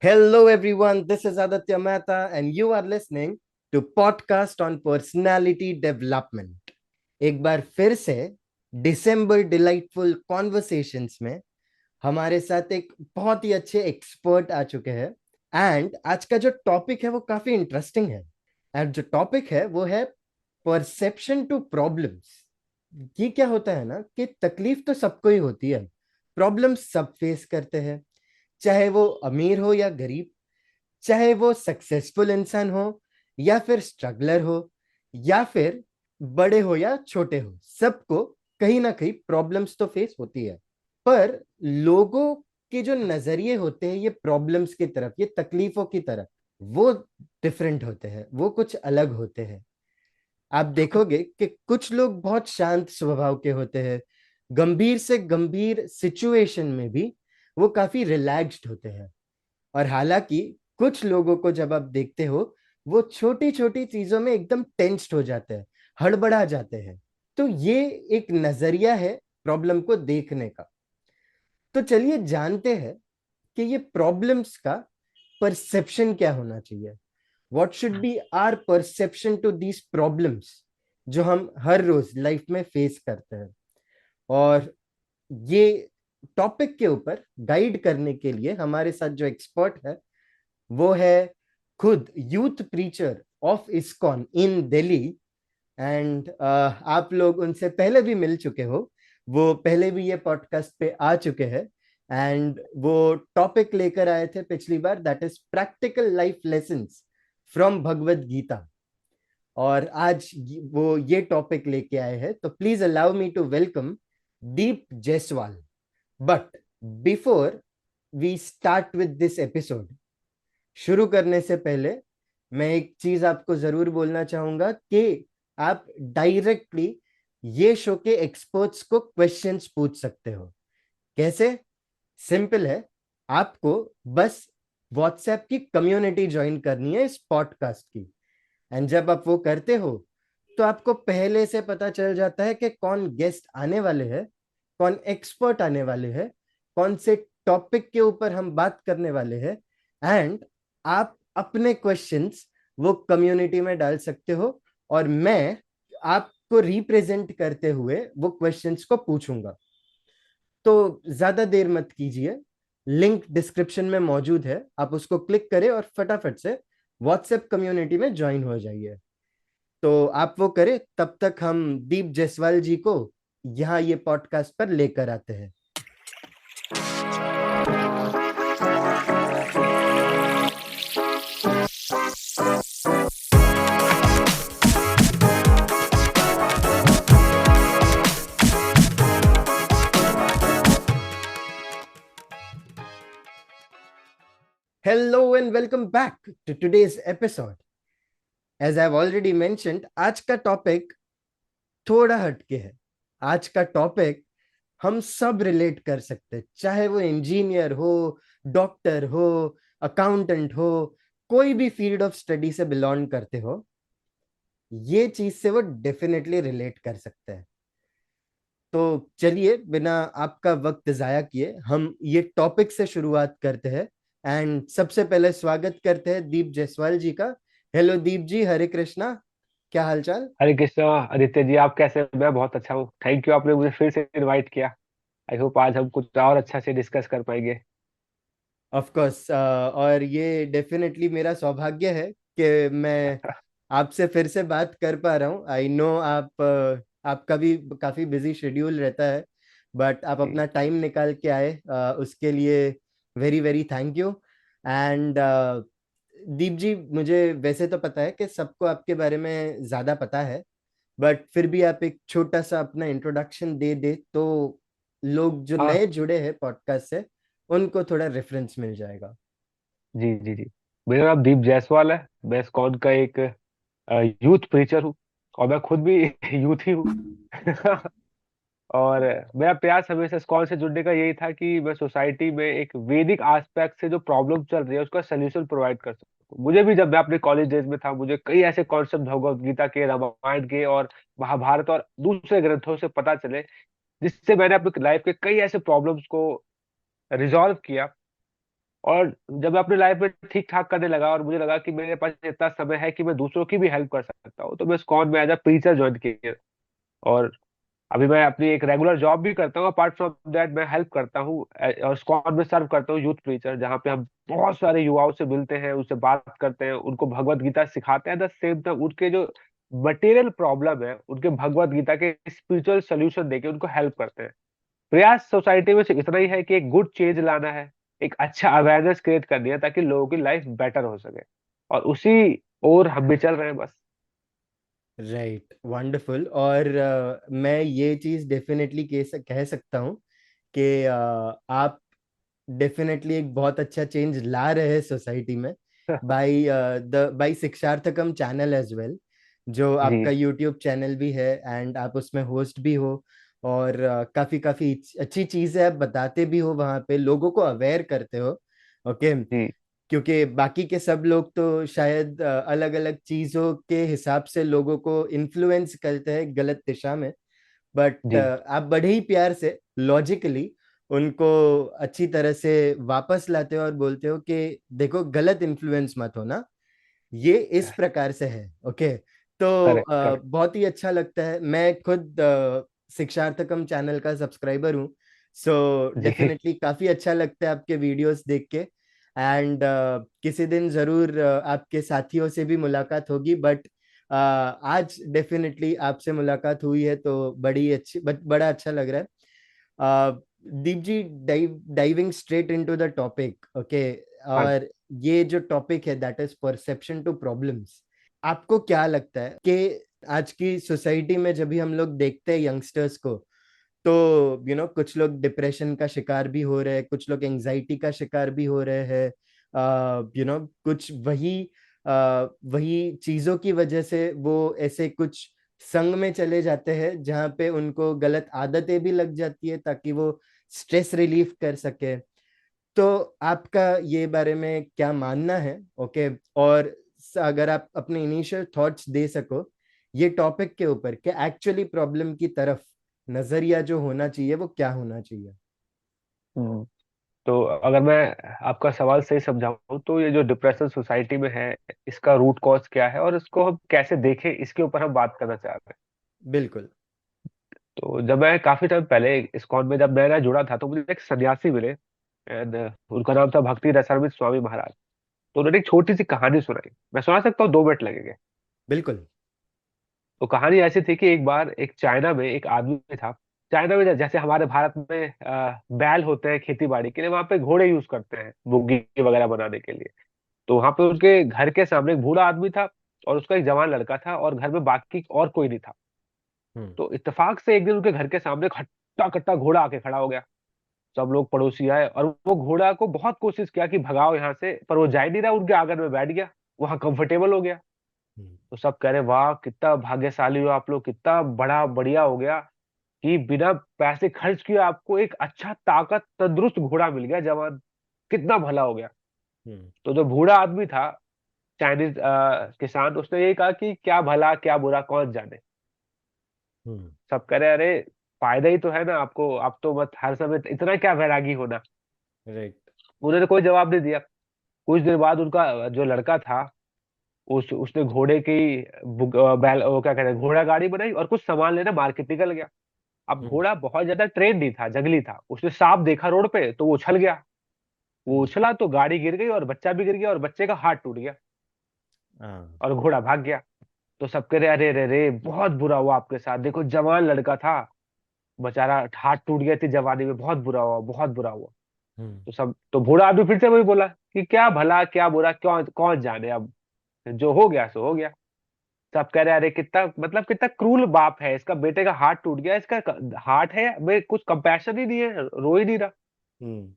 Hello, everyone. This is Aditya Mehta, and you are listening to podcast on personality development. एक बार फिर से December delightful conversations में हमारे साथ एक बहुत ही अच्छे एक्सपर्ट आ चुके हैं। एंड आज का जो टॉपिक है वो काफी इंटरेस्टिंग है। एंड जो टॉपिक है वो है परसेप्शन टू प्रॉब्लम्स। ये क्या होता है ना कि तकलीफ तो सबको ही होती है, प्रॉब्लम्स सब फेस करते हैं, चाहे वो अमीर हो या गरीब, चाहे वो सक्सेसफुल इंसान हो या फिर स्ट्रगलर हो, या फिर बड़े हो या छोटे हो, सबको कहीं ना कहीं प्रॉब्लम्स तो फेस होती है। पर लोगों के जो नजरिए होते हैं ये प्रॉब्लम्स की तरफ, ये तकलीफों की तरफ, वो डिफरेंट होते हैं, वो कुछ अलग होते हैं। आप देखोगे कि कुछ लोग बहुत शांत स्वभाव के होते हैं, गंभीर से गंभीर सिचुएशन में भी वो काफी रिलैक्स्ड होते हैं। और हालांकि कुछ लोगों को जब आप देखते हो, वो छोटी छोटी चीजों में एकदम टेंस्ड हो जाते हैं, हड़बड़ा जाते हैं। तो ये एक नजरिया है प्रॉब्लम को देखने का। तो चलिए जानते हैं कि ये प्रॉब्लम्स का परसेप्शन क्या होना चाहिए। What should be our perception to these problems जो हम हर रोज लाइफ में फेस करते हैं। और ये टॉपिक के ऊपर गाइड करने के लिए हमारे साथ जो एक्सपर्ट है वो है खुद youth preacher of ISKCON in Delhi. And आप लोग उनसे पहले भी मिल चुके हो, वो पहले भी ये पॉडकास्ट पे आ चुके हैं। एंड वो टॉपिक लेकर आए थे पिछली बार, that is practical life lessons from Bhagavad Gita. और आज वो ये टॉपिक लेके आए हैं, तो please allow me to welcome Deep Jaiswal. But before we start with this episode, शुरू करने से पहले मैं एक चीज आपको जरूर बोलना चाहूंगा कि आप डायरेक्टली ये शो के एक्सपर्ट्स को क्वेश्चंस पूछ सकते हो। कैसे? सिंपल है, आपको बस व्हाट्सएप की कम्युनिटी ज्वाइन करनी है इस पॉडकास्ट की। एंड जब आप वो करते हो तो आपको पहले से पता चल जाता है कि कौन गेस्ट आने वाले हैं, कौन एक्सपर्ट आने वाले हैं, कौन से टॉपिक के ऊपर हम बात करने वाले हैं। एंड आप अपने क्वेश्चंस वो कम्युनिटी में डाल सकते हो, और मैं आपको रिप्रेजेंट करते हुए वो क्वेश्चंस को पूछूंगा। तो ज्यादा देर मत कीजिए, लिंक डिस्क्रिप्शन में मौजूद है, आप उसको क्लिक करें और फटाफट से व्हाट्सएप कम्युनिटी में ज्वाइन हो जाइए। तो आप वो करें, तब तक हम दीप जायसवाल जी को यहाँ ये पॉडकास्ट पर लेकर आते हैं। Hello and welcome back to today's episode. As I have already mentioned, आज का टॉपिक थोड़ा हटके है। आज का टॉपिक हम सब रिलेट कर सकते हैं, चाहे वो इंजीनियर हो, डॉक्टर हो, अकाउंटेंट हो, कोई भी फील्ड ऑफ स्टडी से बिलोंग करते हो, ये चीज से वो डेफिनेटली रिलेट कर सकते हैं। तो चलिए बिना आपका वक्त जाया किए हम ये टॉपिक से शुरुआत करते हैं। एंड सबसे पहले स्वागत करते हैं दीप जायसवाल जी का। हेलो दीप जी, हरे कृष्णा, क्या हालचाल? हरे कृष्णा। आदित्य जी, आप कैसे? मैं बहुत अच्छा हूँ, थैंक यू, आपने मुझे फिर से इनवाइट किया। आई होप आज हम कुछ और अच्छा से डिस्कस कर पाएंगे। ऑफ कोर्स, और ये डेफिनेटली मेरा सौभाग्य है कि मैं आपसे फिर से बात कर पा रहा हूँ। आई नो आपका भी काफी बिजी शेड्यूल रहता है, बट आप जी। अपना टाइम निकाल के आए, उसके लिए very very thank you. And Deep ji, मुझे वैसे तो पता है कि सबको आपके बारे में ज्यादा पता है, बट फिर भी आप एक छोटा सा अपना इंट्रोडक्शन दे दे तो लोग जो हाँ। नए जुड़े हैं पॉडकास्ट से उनको थोड़ा रेफरेंस मिल जाएगा। जी जी जी। मेरा नाम दीप जायसवाल है। मैं इस्कॉन का एक यूथ प्रीचर हूँ, और मैं खुद भी यूथ ही हूँ। और मेरा प्रयास हमेशा इस्कॉन से जुड़ने का यही था कि मैं सोसाइटी में एक वैदिक एस्पेक्ट से जो प्रॉब्लम चल रही है उसका सोल्यूशन प्रोवाइड कर सकूं। मुझे भी जब मैं अपने कॉलेज डेज में था, मुझे कई ऐसे कॉन्सेप्ट भगवत गीता के, रामायण के और महाभारत और दूसरे ग्रंथों से पता चले, जिससे मैंने अपनी लाइफ के कई ऐसे प्रॉब्लम्स को रिजॉल्व किया। और जब मैं अपनी लाइफ में ठीक ठाक करने लगा और मुझे लगा कि मेरे पास इतना समय है कि मैं दूसरों की भी हेल्प कर सकता हूँ, तो मैं इस्कॉन में एज अ प्रीचर ज्वाइन किया। और अभी मैं अपनी एक रेगुलर जॉब भी करता हूँ, अपार्ट फ्रॉम दैट मैं हेल्प करता हूँ और इस्कॉन में सर्व करता हूँ यूथ प्रीचर, जहाँ पे हम बहुत सारे युवाओं से मिलते हैं, उनसे बात करते हैं, उनको भगवत गीता सिखाते हैं, द सेम टाइम उनके जो मटेरियल प्रॉब्लम है उनके भगवत गीता के स्पिरिचुअल सोल्यूशन देके उनको हेल्प करते हैं। प्रयास सोसाइटी में सिर्फ इतना ही है कि एक गुड चेंज लाना है, एक अच्छा अवेयरनेस क्रिएट करनी है ताकि लोगों की लाइफ बेटर हो सके, और उसी ओर हम भी चल रहे हैं बस। Right, wonderful. और मैं ये चीज डेफिनेटली कह सकता हूँ कि आप डेफिनेटली एक बहुत अच्छा चेंज ला रहे हैं सोसाइटी में, बाय शिक्षार्थकम चैनल एज वेल, जो आपका जी यूट्यूब चैनल भी है एंड आप उसमें होस्ट भी हो। और काफी काफी अच्छी चीजें आप बताते भी हो, वहां पे लोगों को अवेयर करते हो। ओके। जी क्योंकि बाकी के सब लोग तो शायद अलग अलग चीजों के हिसाब से लोगों को इन्फ्लुएंस करते हैं गलत दिशा में, बट जी आप बड़े ही प्यार से लॉजिकली उनको अच्छी तरह से वापस लाते हो और बोलते हो कि देखो, गलत इन्फ्लुएंस मत हो ना, ये इस प्रकार से है। ओके। तो करेक्ट करेक्ट। बहुत ही अच्छा लगता है। मैं खुद शिक्षार्थकम चैनल का सब्सक्राइबर हूँ। सो जी डेफिनेटली काफी अच्छा लगता है आपके वीडियोस देख के। एंड किसी दिन जरूर आपके साथियों से भी मुलाकात होगी, बट आज डेफिनेटली आपसे मुलाकात हुई है तो बड़ी अच्छी, बड़ा अच्छा लग रहा है। Deep ji, diving straight into the topic. Okay. हाँ जी। और ये जो टॉपिक है, that is perception to problems. आपको क्या लगता है कि आज की सोसाइटी में जब भी हम लोग देखते हैं यंगस्टर्स को, तो कुछ लोग डिप्रेशन का शिकार भी हो रहे हैं, कुछ लोग एंजाइटी का शिकार भी हो रहे हैं, कुछ वही चीजों की वजह से वो ऐसे कुछ संग में चले जाते हैं जहाँ पे उनको गलत आदतें भी लग जाती है ताकि वो स्ट्रेस रिलीफ कर सके। तो आपका ये बारे में क्या मानना है? ओके। और अगर आप अपने इनिशियल थॉट्स दे सको ये टॉपिक के ऊपर, कि एक्चुअली प्रॉब्लम की तरफ नजरिया जो होना चाहिए वो क्या होना चाहिए? हम्म, तो अगर मैं आपका सवाल सही समझाऊं तो ये जो डिप्रेशन सोसाइटी में है, इसका रूट कॉज क्या है और इसको हम कैसे देखें, इसके ऊपर हम बात करना चाह रहे हैं। बिल्कुल। तो जब मैं काफी टाइम पहले इस्कॉन में जब नया नया जुड़ा था, तो मुझे एक सन्यासी मिले, एंड उनका नाम था भक्ति रसामृत स्वामी महाराज। तो उन्होंने एक छोटी सी कहानी सुनाई, मैं सुना सकता हूँ, 2 मिनट लगेंगे। बिल्कुल। तो कहानी ऐसी थी कि एक बार एक चाइना में एक आदमी था। चाइना में जैसे हमारे भारत में बैल होते हैं खेती बाड़ी के लिए, वहां पे घोड़े यूज करते हैं बुग्गी वगैरह बनाने के लिए। तो वहां पे उनके घर के सामने एक बूढ़ा आदमी था और उसका एक जवान लड़का था, और घर में बाकी और कोई नहीं था। हम्म। तो इत्तेफाक से एक दिन उनके घर के सामने एक हट्टा कट्टा घोड़ा आके खड़ा हो गया। सब लोग पड़ोसी आए और वो घोड़ा को बहुत कोशिश किया कि भगाओ यहाँ से, पर वो जा ही नहीं रहा, उनके आंगन में बैठ गया, वहां कंफर्टेबल हो गया। हम्म। तो सब कह रहे वाह कितना भाग्यशाली हो आप लोग, कितना बड़ा बढ़िया हो गया कि बिना पैसे खर्च किए आपको एक अच्छा ताकत तंदुरुस्त घोड़ा मिल गया जवान, कितना भला हो गया। हम्म। तो जो बूढ़ा आदमी था, चाइनीज किसान, उसने यही कहा कि क्या भला क्या बुरा कौन जाने। हम्म। सब कह रहे अरे फायदा ही तो है ना आपको, आप तो मत हर समय इतना क्या वैरागी होना। राइट। उन्होंने कोई जवाब नहीं दिया। कुछ देर बाद उनका जो लड़का था, उसने घोड़े की बैल वो क्या कहते हैं घोड़ा गाड़ी बनाई और कुछ सामान लेना मार्केट निकल गया। अब हम्म। घोड़ा बहुत ज्यादा ट्रेंड नहीं था, जंगली था, उसने सांप देखा रोड पे तो वो उछल गया। वो हम्म। उछला तो गाड़ी गिर गई और बच्चा भी गिर गया और बच्चे का हाथ टूट गया हाँ। और घोड़ा भाग गया। तो सब कह रहे अरे रे रे बहुत बुरा हुआ आपके साथ, देखो जवान लड़का था, बेचारा हाथ टूट गया थी जवानी में, बहुत बुरा हुआ बहुत बुरा हुआ। हम्म। तो बूढ़ा आदमी फिर से वही बोला कि क्या भला क्या बुरा क्यों कौन जाने, अब जो हो गया सो हो गया। सब कह रहे अरे कितना मतलब कितना क्रूर बाप है, इसका बेटे का हाथ टूट गया, इसका हार्ट है, मैं कुछ कंपैशन ही नहीं है, रो ही नहीं रहा। हम्म।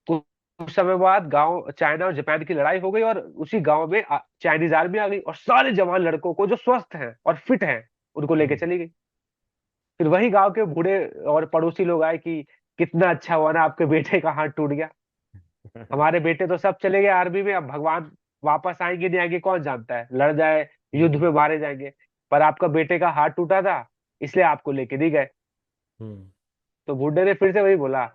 कुछ समय बाद गांव चाइना और जापान की लड़ाई हो गई और उसी गांव में चाइनीज आर्मी आ गई और सारे जवान लड़कों को जो स्वस्थ हैं और फिट हैं उनको लेके हम्म। चली गई। फिर वही गांव के बूढ़े और पड़ोसी लोग आए कि कितना अच्छा हुआ ना आपके बेटे का हाथ टूट गया, हमारे बेटे तो सब चले गए आर्मी में, अब भगवान वापस आएंगे नहीं आएंगे कौन जानता है, लड़ जाए युद्ध में मारे जाएंगे, पर आपका बेटे का हाथ टूटा था इसलिए आपको लेके नहीं गए। हम्म। तो बूढ़े ने फिर से वही बोला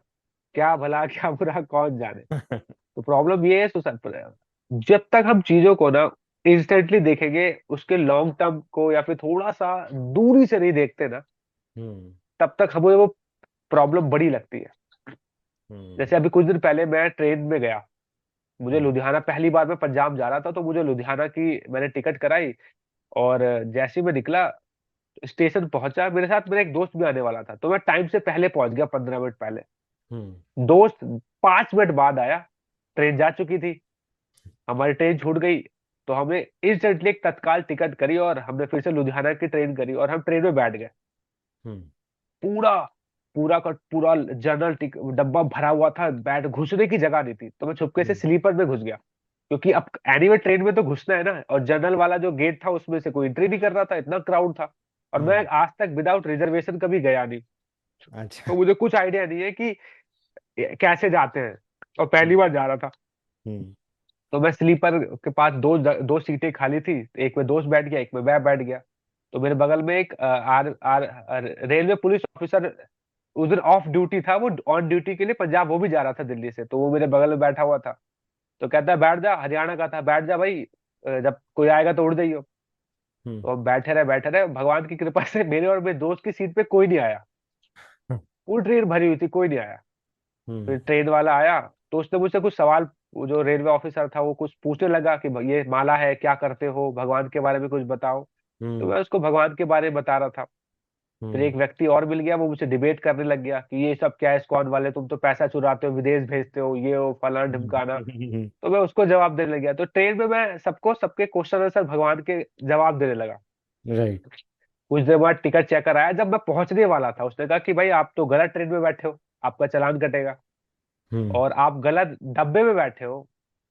क्या भला क्या बुरा कौन जाने। तो प्रॉब्लम ये है जब तक हम चीजों को ना इंस्टेंटली देखेंगे, उसके लॉन्ग टर्म को या फिर थोड़ा सा दूरी से नहीं देखते ना, हम्म। तब तक हमें वो प्रॉब्लम बड़ी लगती है। हम्म। जैसे अभी कुछ दिन पहले मैं ट्रेन में गया, मुझे हम्म। लुधियाना, पहली बार मैं पंजाब जा रहा था, तो मुझे लुधियाना की मैंने टिकट कराई। और जैसे ही मैं निकला, स्टेशन पहुंचा, मेरे साथ मेरा एक दोस्त भी आने वाला था, तो मैं टाइम से पहले पहुंच गया, 15 मिनट पहले। हम्म। दोस्त 5 मिनट बाद आया, ट्रेन जा चुकी थी, हमारी ट्रेन छूट गई। तो हमने इंस्टेंटली एक तत्काल टिकट करी और हमने फिर से लुधियाना की ट्रेन करी और हम ट्रेन में बैठ गए। हम्म। पूरा पूरा का पूरा जनरल डब्बा भरा हुआ था, बैठ घुसने की जगह नहीं थी, तो मैं छुपके से हम्म। स्लीपर में घुस गया। क्योंकि अब एनीवे ट्रेन में तो घुसना है ना, और जनरल वाला जो गेट था उसमें से कोई एंट्री नहीं कर रहा था, इतना क्राउड था। और मैं हम्म। आज तक विदाउट रिजर्वेशन कभी गया नहीं, अच्छा। तो मुझे कुछ आइडिया नहीं है कि कैसे जाते हैं, और हम्म। पहली बार जा रहा था। हम्म। तो मैं स्लीपर के पास दो दो सीटें खाली थी, एक में दोस्त बैठ गया, एक में मैं बैठ गया। तो मेरे बगल में एक रेलवे पुलिस ऑफिसर, उस दिन ऑफ ड्यूटी था, वो ऑन ड्यूटी के लिए पंजाब वो भी जा रहा था दिल्ली से, तो वो मेरे बगल में बैठा हुआ था। तो कहता है बैठ जा, हरियाणा का था, बैठ जा भाई, जब कोई आएगा तो उड़ जाइयो। हम्म। तो हम बैठे रहे, भगवान की कृपा से मेरे और मेरे दोस्त की सीट पे कोई नहीं आया। पूरी ट्रेन भरी हुई थी, कोई नहीं आया। हम्म। फिर ट्रेन वाला आया, तो उसने मुझसे कुछ सवाल, वो जो रेलवे ऑफिसर था वो कुछ पूछने लगा कि ये माला है, क्या करते हो, भगवान के बारे में कुछ बताओ। तो हम्म। मैं उसको भगवान के बारे में बता रहा था। फिर हम्म। एक व्यक्ति और मिल गया, वो मुझसे डिबेट करने लग गया कि ये सब क्या है, इस्कॉन वाले तुम तो पैसा चुराते हो, विदेश भेजते हो, ये हो फलाना ढिमकाना। हम्म। तो मैं उसको जवाब देने लग गया, तो ट्रेन में मैं सबको सबके क्वेश्चन आंसर भगवान के जवाब देने लगा। राइट। कुछ देर बाद टिकट चेकर आया, जब मैं पहुंचने वाला था उसने कहा कि भाई आप तो गलत ट्रेन में बैठे हो, आपका चालान कटेगा। हम्म। और आप गलत डब्बे में बैठे हो,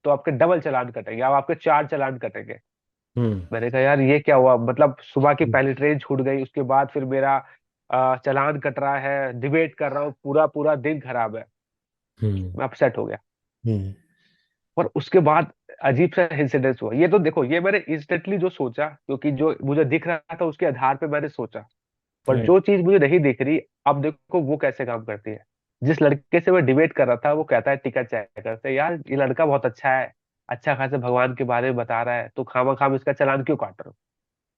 तो आपके डबल चालान कटेंगे, अब आपके 4 चालान कटेंगे। हम्म। मैंने कहा यार ये क्या हुआ, मतलब सुबह की पहली ट्रेन छूट गई, उसके बाद फिर मेरा चालान कट रहा है, डिबेट कर रहा हूँ, पूरा पूरा दिन खराब है। हम्म। मैं अपसेट हो गया। हम्म। और उसके बाद अजीब सा इंसिडेंस हुआ, ये तो देखो, ये मैंने इंस्टेंटली जो सोचा, क्योंकि जो मुझे दिख रहा था उसके आधार पे मैंने सोचा। पर राइट। जो चीज मुझे नहीं दिख रही, अब देखो वो कैसे काम करती है। जिस लड़के से मैं डिबेट कर रहा था, वो कहता है टिकट चेक करते हैं, यार ये लड़का बहुत अच्छा है, अच्छा खासा भगवान के बारे में बता रहा है, तो खामा खाम इसका चालान क्यों काट रहे हो।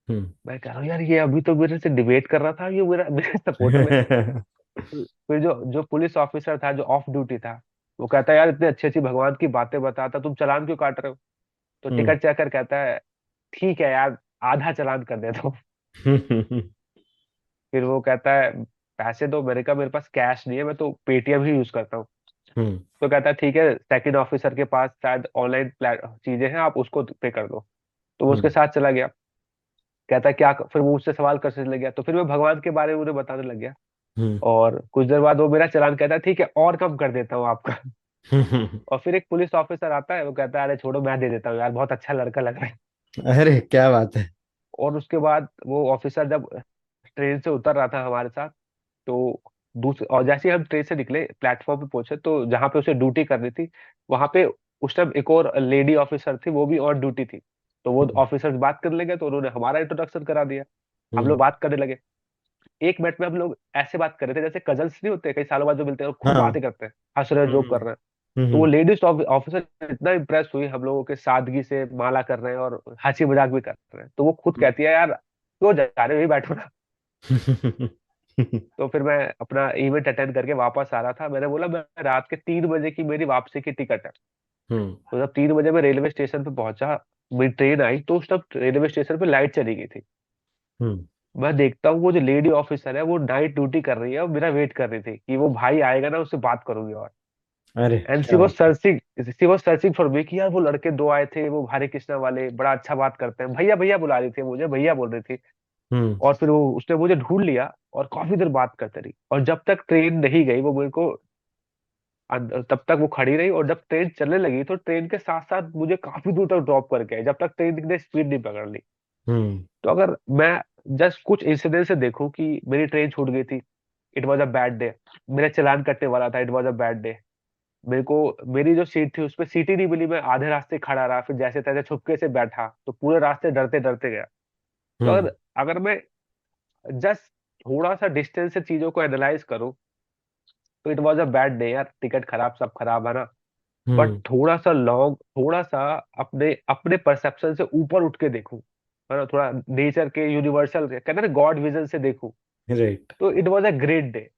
हम्म। मैं कह रहा हूँ यार ये अभी तो मेरे से डिबेट कर रहा था, ये मेरा मेरे सपोर्ट में। फिर जो जो पुलिस ऑफिसर था, जो ऑफ ड्यूटी था, वो कहता है यार इतने अच्छी अच्छी भगवान की बातें बताता, तुम चालान क्यों काट रहे हो। तो हम्म। टिकट चेकर कहता है ठीक है यार, आधा चालान कर देता हूँ। हम्म। फिर वो कहता है पैसे दो, मैंने कहा मेरे पास कैश नहीं है, मैं तो पेटीएम ही यूज करता हूँ। हम्म। तो कहता है ठीक है, सेकंड ऑफिसर के पास शायद ऑनलाइन चीजें हैं, आप उसको पे कर दो। तो वो उसके हम्म। साथ चला गया। कहता है क्या, फिर वो उससे सवाल करने लग गया, तो फिर मैं भगवान के बारे में उन्हें बताने लग गया। हम्म। और कुछ देर बाद वो मेरा चालान कहता है ठीक है और कम कर देता हूँ आपका। और फिर एक पुलिस ऑफिसर आता है, वो कहता है अरे छोड़ो मैं दे देता हूँ यार, बहुत अच्छा लड़का लग रहा है। अरे क्या बात है। और उसके बाद वो ऑफिसर जब ट्रेन से उतर रहा था हमारे साथ, तो दूसरे, और जैसे ही हम ट्रेन से निकले, प्लेटफॉर्म पे पहुंचे, तो जहाँ पे उसे ड्यूटी करनी थी, वहां पे उस टाइम एक और लेडी ऑफिसर थी, वो भी ऑन ड्यूटी थी। तो वो हम्म। ऑफिसर बात करने लगे, तो उन्होंने हमारा इंट्रोडक्शन करा दिया। हम हम्म। लोग बात करने लगे। 1 मिनट में हम लोग ऐसे बात कर रहे थे जैसे कजन्स नहीं होते, कई सालों बाद जो मिलते हैं और खूब हाँ। बातें करते हैं, हंस रहे हैं, जोक कर हम्म। रहे हैं। तो वो हम्म। लेडीज ऑफिसर इतना इम्प्रेस हुई हम लोगों के सादगी से, माला कर रहे हैं और हंसी मजाक भी कर रहे हैं, तो वो खुद कहती है यार क्यों जा रहे हो, यही बैठो ना। तो फिर मैं अपना इवेंट अटेंड करके वापस आ रहा था, मैंने बोला मैं रात के 3 बजे की मेरी वापसी की टिकट है। हम्म। तो जब 3 बजे मैं रेलवे स्टेशन पे पहुंचा, मेरी ट्रेन आई, तो उस टाइम रेलवे स्टेशन पे लाइट चली गई थी। हम्म। मैं देखता हूँ वो जो लेडी ऑफिसर है वो नाइट ड्यूटी कर रही है और मेरा वेट कर रही थी कि वो भाई आएगा ना, उससे बात करूंगी। और अरे एंड क्या बात है। सी वॉज सर्चिंग फॉर मी कि यार वो लड़के दो आए थे, वो हरे कृष्णा वाले, बड़ा अच्छा बात करते हैं, भैया भैया बुला रही थी, मुझे भैया बोल रही थी। हम्म। और फिर वो उसने मुझे ढूंढ लिया और काफी देर बात करते रही, और जब तक ट्रेन नहीं गई वो मेरे को तब तक वो खड़ी रही, और जब ट्रेन चलने लगी तो ट्रेन के साथ साथ मुझे काफी दूर तक ड्रॉप करके आई, जब तक ट्रेन ने स्पीड नहीं पकड़ ली। हम्म। तो अगर मैं जस्ट कुछ इंसिडेंट से देखूं कि मेरी ट्रेन छूट गई थी, it was a bad day. मेरा चालान कटने वाला था, it was a bad day. मेरे को मेरी जो सीट थी उस पर सीट ही नहीं मिली, मैं आधे रास्ते खड़ा रहा, फिर जैसे तैसे छुपके से बैठा, तो पूरे रास्ते डरते डरते गया। तो हम्म। अगर अगर मैं जस्ट थोड़ा सा डिस्टेंस से चीजों को एनालाइज करूं, तो it was a bad day यार, टिकट खराब, सब खराब है ना। बट हम्म। थोड़ा सा अपने अपने परसेप्शन से ऊपर उठ के देखूं, है ना, थोड़ा नेचर के यूनिवर्सल कहते हैं ना गॉड विजन से देखूं। राइट। तो it was a great day.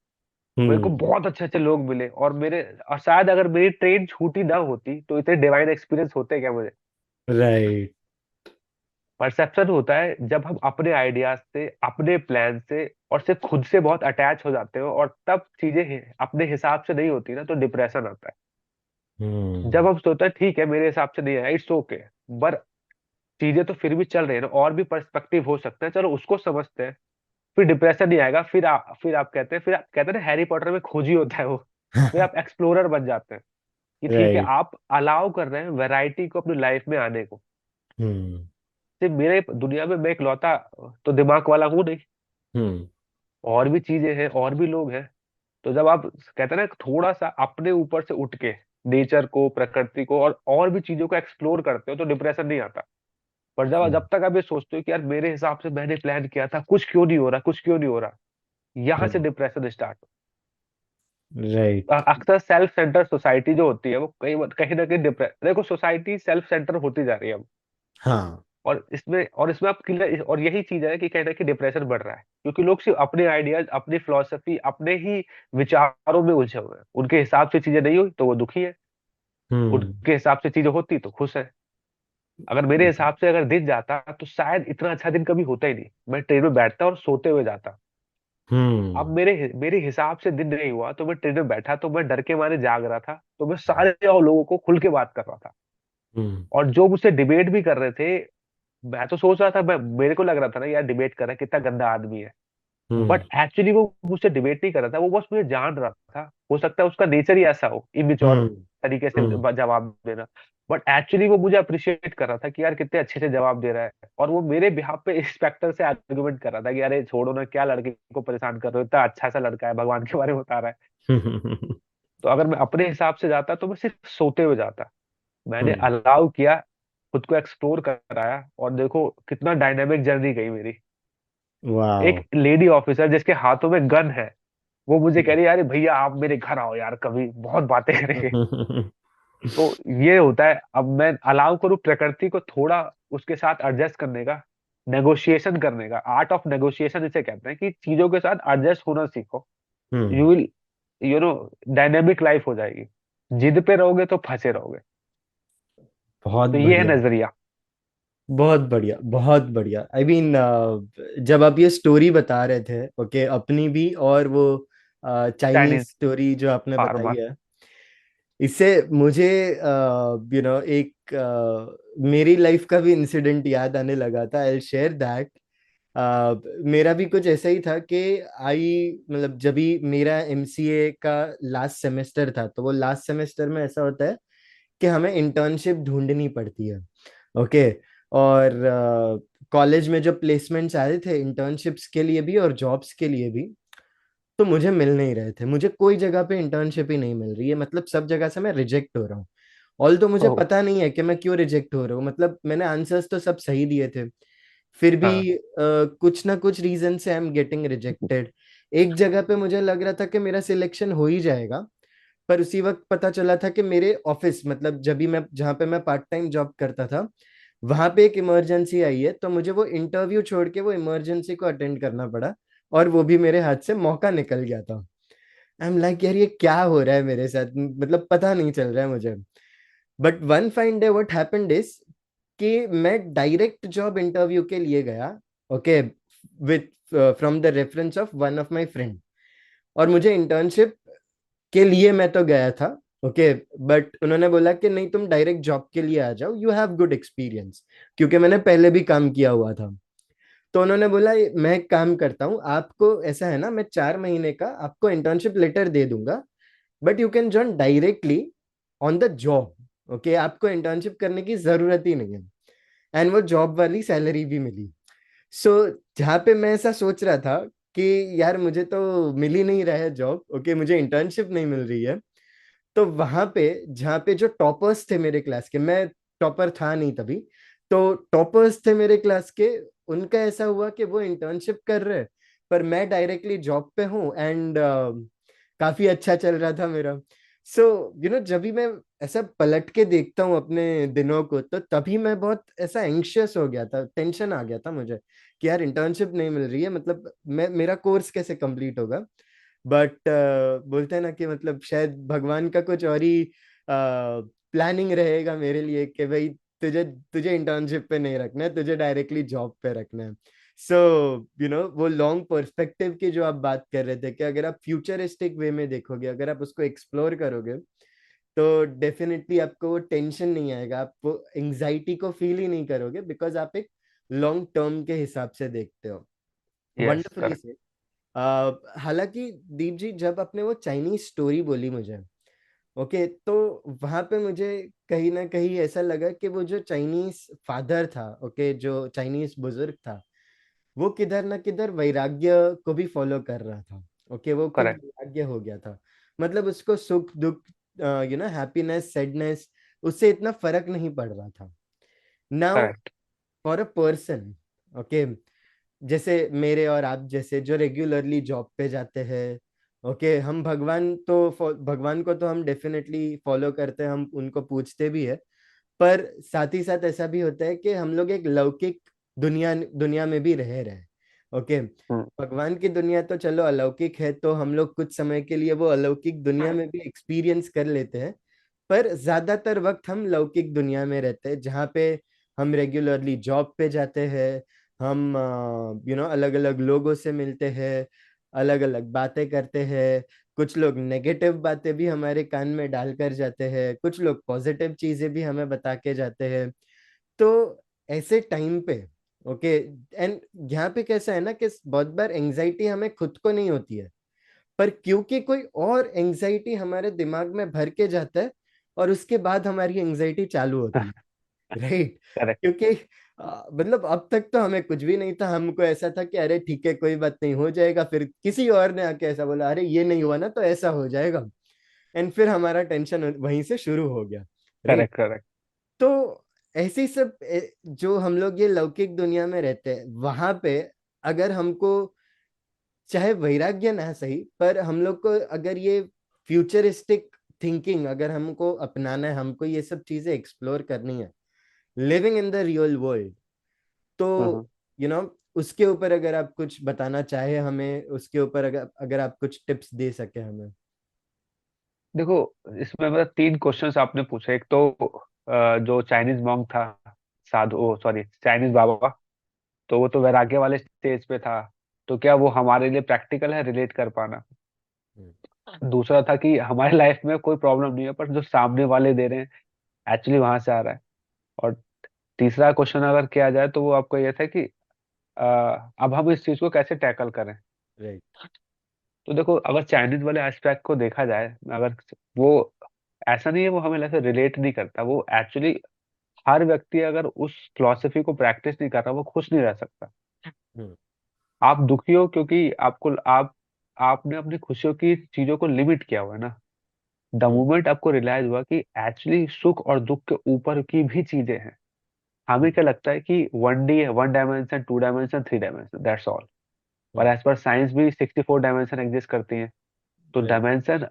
मेरे को हम्म। बहुत अच्छे अच्छे लोग मिले, और शायद अगर मेरी ट्रेन छूटी ना होती तो इतने डिवाइन एक्सपीरियंस होते क्या मुझे। राइट। परसेप्शन होता है जब हम अपने आइडियाज से, अपने प्लान से और सिर्फ खुद से बहुत अटैच हो जाते हो, और तब चीजें अपने हिसाब से नहीं होती ना, तो डिप्रेशन आता है। जब हम्म। हम सोचते हैं ठीक है मेरे हिसाब से नहीं है, इट्स ओके, पर चीजें तो फिर भी चल रही है ना, और भी पर्सपेक्टिव हो सकते हैं, चलो उसको समझते हैं। फिर डिप्रेशन नहीं आएगा, फिर आप कहते हैं ना हैरी पॉटर में खोजी होता है वो, फिर आप एक्सप्लोरर बन जाते हैं कि ठीक है राइट। आप अलाउ कर रहे हैं वैरायटी को अपनी लाइफ में आने को। हम्म। सिर्फ मेरे दुनिया में मैं इकलौता तो दिमाग वाला हूँ नहीं, हम्म। और भी चीजें हैं और भी लोग हैं। तो जब आप कहते हैं ना थोड़ा सा अपने ऊपर से उठ के नेचर को, प्रकृति को और भी चीजों को एक्सप्लोर करते हो, तो डिप्रेशन नहीं आता। पर जब जब तक आप ये सोचते हो कि यार मेरे हिसाब से मैंने प्लान किया था, कुछ क्यों नहीं हो रहा, कुछ क्यों नहीं हो रहा, यहाँ से डिप्रेशन स्टार्ट। राइट। अक्सर सेल्फ सेंटर सोसाइटी जो होती है वो कहीं ना कहीं डिप्रेस, देखो सोसाइटी सेल्फ सेंटर होती जा रही है अब। हाँ। और इसमें आप क्लियर, और यही चीज है कि कहीं ना कहीं डिप्रेशन बढ़ रहा है, क्योंकि लोग सिर्फ अपने आइडियाज, अपनी फिलोसफी, अपने ही विचारों में उलझे हुए हैं। उनके हिसाब से चीजें नहीं हुई तो वो दुखी है, हम्म। उनके हिसाब से चीजें होती तो खुश है। अगर मेरे हिसाब से अगर दिन जाता तो शायद इतना अच्छा दिन कभी होता ही नहीं, मैं ट्रेन में बैठता और सोते हुए जाता। अब हम्म। मेरे मेरे हिसाब से दिन नहीं हुआ, तो मैं ट्रेन में बैठा तो मैं डर के मारे जाग रहा था, तो मैं सारे और लोगों को खुल के बात कर रहा था। हम्म। और जो मुझसे डिबेट भी कर रहे थे, मैं तो सोच रहा था, मेरे को लग रहा था ना यार डिबेट कर रहा है कितना गंदा आदमी है। हम्म। बट एक्चुअली वो मुझसे डिबेट नहीं कर रहा था, वो बस मुझे जान रहा था। हो सकता है उसका नेचर ही ऐसा हो, इमेच्योर हम्म। तरीके से हम्म। जवाब देना। बट एक्चुअली वो मुझे अप्रिशिएट कर रहा था कि यार कितने अच्छे से जवाब दे रहा है, और वो मेरे बिहाफ पे इंस्पेक्टर से आर्गुमेंट कर रहा था कि अरे छोड़ो ना, क्या लड़के को परेशान कर रहे हो, इतना अच्छा सा लड़का है, भगवान के बारे में बता रहा है। तो अगर मैं अपने हिसाब से जाता तो मैं सिर्फ सोते हुए जाता। मैंने हम्म। अलाउ किया, खुद को एक्सप्लोर कराया, और देखो कितना डायनेमिक जर्नी गई मेरी। एक वाओ। लेडी ऑफिसर जिसके हाथों में गन है, वो मुझे कह रही है अरे भैया आप मेरे घर आओ यार, कभी बहुत बातें करेंगे। तो ये होता है, अब मैं अलाउ करूँ प्रकृति को थोड़ा उसके साथ एडजस्ट करने का, नेगोशिएशन करने का, आर्ट ऑफ नेगोशिएशन इसे कहते हैं, कि चीजों के साथ एडजस्ट होना सीखो। Hmm. You will, you know, dynamic life हो जाएगी। जिद पे रहोगे तो फंसे रहोगे। बहुत तो ये है बढ़िया। नजरिया। बहुत बढ़िया, बहुत बढ़िया। आई मीन, जब आप ये स्टोरी बता रहे थे, ओके, अपनी भी और वो चाइनीज चाइनीज स्टोरी जो आपने बताई फार्मर। है, इससे मुझे एक मेरी लाइफ का भी इंसिडेंट याद आने लगा था। I share that. मेरा भी कुछ ऐसा ही था कि मतलब जब भी मेरा एमसीए का लास्ट सेमेस्टर था, तो वो लास्ट सेमेस्टर में ऐसा होता है कि हमें इंटर्नशिप ढूंढनी पड़ती है। ओके। और कॉलेज में जो प्लेसमेंट्स आए थे इंटर्नशिप्स के लिए भी और जॉब्स के लिए भी, तो मुझे मिल नहीं रहे थे। मुझे कोई जगह पे इंटर्नशिप ही नहीं मिल रही है, मतलब सब जगह से मैं रिजेक्ट हो रहा हूँ। ऑल तो मुझे ओ। पता नहीं है कि मैं क्यों रिजेक्ट हो रहा हूँ, मतलब मैंने आंसर्स तो सब सही दिए थे, फिर भी हाँ। कुछ ना कुछ रीजन से आई एम गेटिंग रिजेक्टेड। एक जगह पे मुझे लग रहा था कि मेरा सिलेक्शन हो ही जाएगा, पर उसी वक्त पता चला था कि मेरे ऑफिस, मतलब जब भी मैं, जहाँ पे मैं पार्ट टाइम जॉब करता था, वहां पे एक इमरजेंसी आई है, तो मुझे वो इंटरव्यू छोड़ के वो इमरजेंसी को अटेंड करना पड़ा, और वो भी मेरे हाथ से मौका निकल गया था। आई एम लाइक यार, ये क्या हो रहा है मेरे साथ, मतलब पता नहीं चल रहा है मुझे। But one fine day what happened is कि मैं डायरेक्ट जॉब इंटरव्यू के लिए गया, okay, with from the reference of one of my friend. और मुझे इंटर्नशिप के लिए मैं तो गया था, ओके, बट उन्होंने बोला कि नहीं, तुम डायरेक्ट जॉब के लिए आ जाओ, यू हैव गुड एक्सपीरियंस, क्योंकि मैंने पहले भी काम किया हुआ था। तो उन्होंने बोला, मैं एक काम करता हूँ, आपको ऐसा है ना, मैं 4 महीने का आपको इंटर्नशिप लेटर दे दूंगा, but you can join directly on the job. Okay, आपको इंटर्नशिप करने की जरूरत ही नहीं है। एंड वो जॉब वाली सैलरी भी मिली। सो जहाँ पे मैं ऐसा सोच रहा था कि यार मुझे तो मिल ही नहीं रहा है जॉब, ओके, मुझे इंटर्नशिप नहीं मिल रही है, तो वहां पे जहाँ पे जो टॉपर्स थे मेरे क्लास के, मैं टॉपर था नहीं तभी, तो टॉपर्स थे मेरे क्लास के, उनका ऐसा हुआ कि वो इंटर्नशिप कर रहे, पर मैं डायरेक्टली जॉब पे हूँ, एंड काफी अच्छा चल रहा था मेरा। सो जब भी मैं ऐसा पलट के देखता हूँ अपने दिनों को, तो तभी मैं बहुत ऐसा एंग्शियस हो गया था, टेंशन आ गया था मुझे कि यार इंटर्नशिप नहीं मिल रही है, मतलब मैं मेरा कोर्स कैसे कंप्लीट होगा। बट बोलते हैं ना कि मतलब शायद भगवान का कुछ और ही प्लानिंग रहेगा मेरे लिए कि भाई तुझे तुझे इंटर्नशिप पे नहीं रखना है, तुझे डायरेक्टली जॉब पे रखना है। सो वो लॉन्ग पर्सपेक्टिव की जो आप बात कर रहे थे कि अगर आप फ्यूचरिस्टिक वे में देखोगे, अगर आप उसको एक्सप्लोर करोगे, तो डेफिनेटली आपको वो टेंशन नहीं आएगा, आप वो एंग्जाइटी को फील ही नहीं करोगे, बिकॉज आप एक लॉन्ग टर्म के हिसाब से देखते हो। Yes, wonderfully correct. से। हालांकि दीप जी, जब आपने वो चाइनीज स्टोरी बोली मुझे, ओके, तो वहां पे मुझे कहीं ना कहीं ऐसा लगा कि वो जो चाइनीज फादर था, ओके, जो चाइनीज बुजुर्ग था, वो किधर ना किधर वैराग्य को भी फॉलो कर रहा था। ओके, वो खुद करेक्ट। वैराग्य हो गया था। मतलब उसको सुख दुख, हैप्पीनेस सैडनेस, उससे इतना फर्क नहीं पड़ रहा था। Now correct. For a person, okay, जैसे मेरे और आप जैसे जो रेगुलरली जॉब पे जाते हैं, ओके, हम भगवान को तो हम डेफिनेटली फॉलो करते हैं, हम उनको पूछते भी है। पर साथ ही साथ ऐसा भी होता है कि हम लोग एक लौकिक दुनिया दुनिया में भी रह रहे हैं। ओके, हम्म। भगवान की दुनिया तो चलो अलौकिक है, तो हम लोग कुछ समय के लिए वो अलौकिक दुनिया में भी एक्सपीरियंस कर लेते हैं। पर ज्यादातर वक्त हम लौकिक दुनिया में रहते हैं, जहाँ पे हम रेगुलरली जॉब पे जाते हैं, हम अलग अलग लोगों से मिलते हैं, अलग अलग बातें करते हैं। कुछ लोग नेगेटिव बातें भी हमारे कान में डालकर जाते हैं, कुछ लोग पॉजिटिव चीजें भी हमें बता के जाते हैं। तो ऐसे टाइम पे, ओके, एंड यहाँ पे कैसा है ना कि बहुत बार एंजाइटी हमें खुद को नहीं होती है, पर क्योंकि कोई और एंजाइटी हमारे दिमाग में भर के जाता है, और उसके बाद हमारी एंजाइटी चालू होती है, राइट। करेक्ट। क्योंकि मतलब अब तक तो हमें कुछ भी नहीं था, हमको ऐसा था कि अरे ठीक है, कोई बात नहीं, हो जाएगा। फिर किसी और ने आके ऐसा बोला, अरे ये नहीं हुआ ना तो ऐसा हो जाएगा, एंड फिर हमारा टेंशन वहीं से शुरू हो गया, राइट। करेक्ट। करेक्ट। तो ऐसे ही सब जो हम लोग ये लौकिक दुनिया में रहते हैं, वहां पे अगर हमको चाहे वैराग्य ना सही, पर हम लोग को अगर ये फ्यूचरिस्टिक थिंकिंग अगर हमको अपनाना है, हमको ये सब चीजें एक्सप्लोर करनी है, living in the real world, तो हम्म। यू you नो know, उसके ऊपर अगर आप कुछ बताना चाहे हमें, उसके ऊपर अगर अगर आप कुछ टिप्स दे सके हमें। देखो, इसमें मतलब तीन क्वेश्चंस आपने पूछे। एक तो जो चाइनीज मॉन्क था, साधु, सॉरी, चाइनीज बाबा, तो वो तो वैराग्य वाले स्टेज पे था। तो क्या वो हमारे लिए प्रैक्टिकल है रिलेट कर पाना? हम्म। दूसरा था कि हमारे लाइफ में कोई प्रॉब्लम नहीं है, पर जो सामने वाले दे रहे हैं एक्चुअली वहां से आ रहा है। और तीसरा क्वेश्चन अगर किया जाए तो वो आपको ये था कि अ, अब हम इस चीज को कैसे टैकल करें। राइट। तो देखो, अगर चाइनीज वाले एस्पेक्ट को देखा जाए, अगर वो ऐसा नहीं है, वो हमें ऐसे रिलेट नहीं करता, वो एक्चुअली हर व्यक्ति अगर उस फिलॉसफी को प्रैक्टिस नहीं कर रहा, वो खुश नहीं रह सकता। हम्म। आप दुखी हो क्योंकि आपने अपनी खुशियों की चीजों को लिमिट किया हुआ है ना। The hmm. मोमेंट आपको रियलाइज हुआ कि एक्चुअली सुख और दुख के ऊपर की भी चीजें हैं। हमें हम्म। क्या लगता है कि वन डी है, one dimension, two dimension, three dimension, that's all. और हम्म। एज पर साइंस भी 64 डायमेंशन एग्जिस्ट करती हैं। तो राइट। डायमेंशन,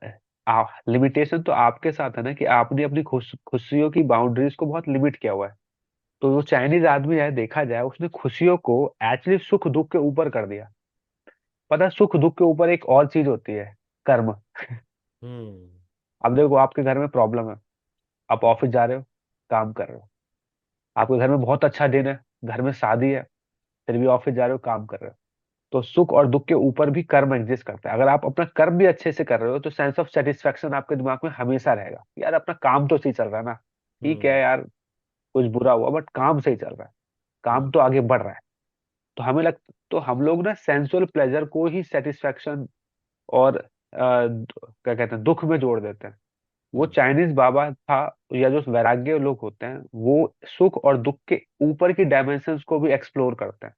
लिमिटेशन तो आपके साथ है ना, कि आपने अपनी खुशियों की बाउंड्रीज को बहुत लिमिट किया हुआ है। तो वो चाइनीज आदमी है, देखा जाए, उसने खुशियों को एक्चुअली सुख दुख के ऊपर कर दिया। पता है, सुख दुख के ऊपर एक और चीज होती है, कर्म। हम्म। अब देखो, आपके घर में प्रॉब्लम है, आप ऑफिस जा रहे हो, काम कर रहे हो। आपके घर में बहुत अच्छा दिन है, घर में शादी है, फिर भी ऑफिस जा रहे हो, काम कर रहे हो। तो सुख और दुख के ऊपर भी कर्म एग्जिस्ट करता है। अगर आप अपना कर्म भी अच्छे से कर रहे हो, तो सेंस ऑफ सेटिस्फेक्शन आपके दिमाग में हमेशा रहेगा, यार अपना काम तो सही चल रहा है ना। ठीक है हम्म। यार, कुछ बुरा हुआ बट काम सही चल रहा है, हम्म। काम तो आगे बढ़ रहा है। तो तो हम लोग ना सेंसुअल प्लेजर को ही सेटिस्फेक्शन और क्या कहते हैं, दुख में जोड़ देते हैं। वो हम्म। चाइनीज बाबा था, या जो वैराग्य लोग होते हैं, वो सुख और दुख के ऊपर की डायमेंशंस को भी एक्सप्लोर करते हैं।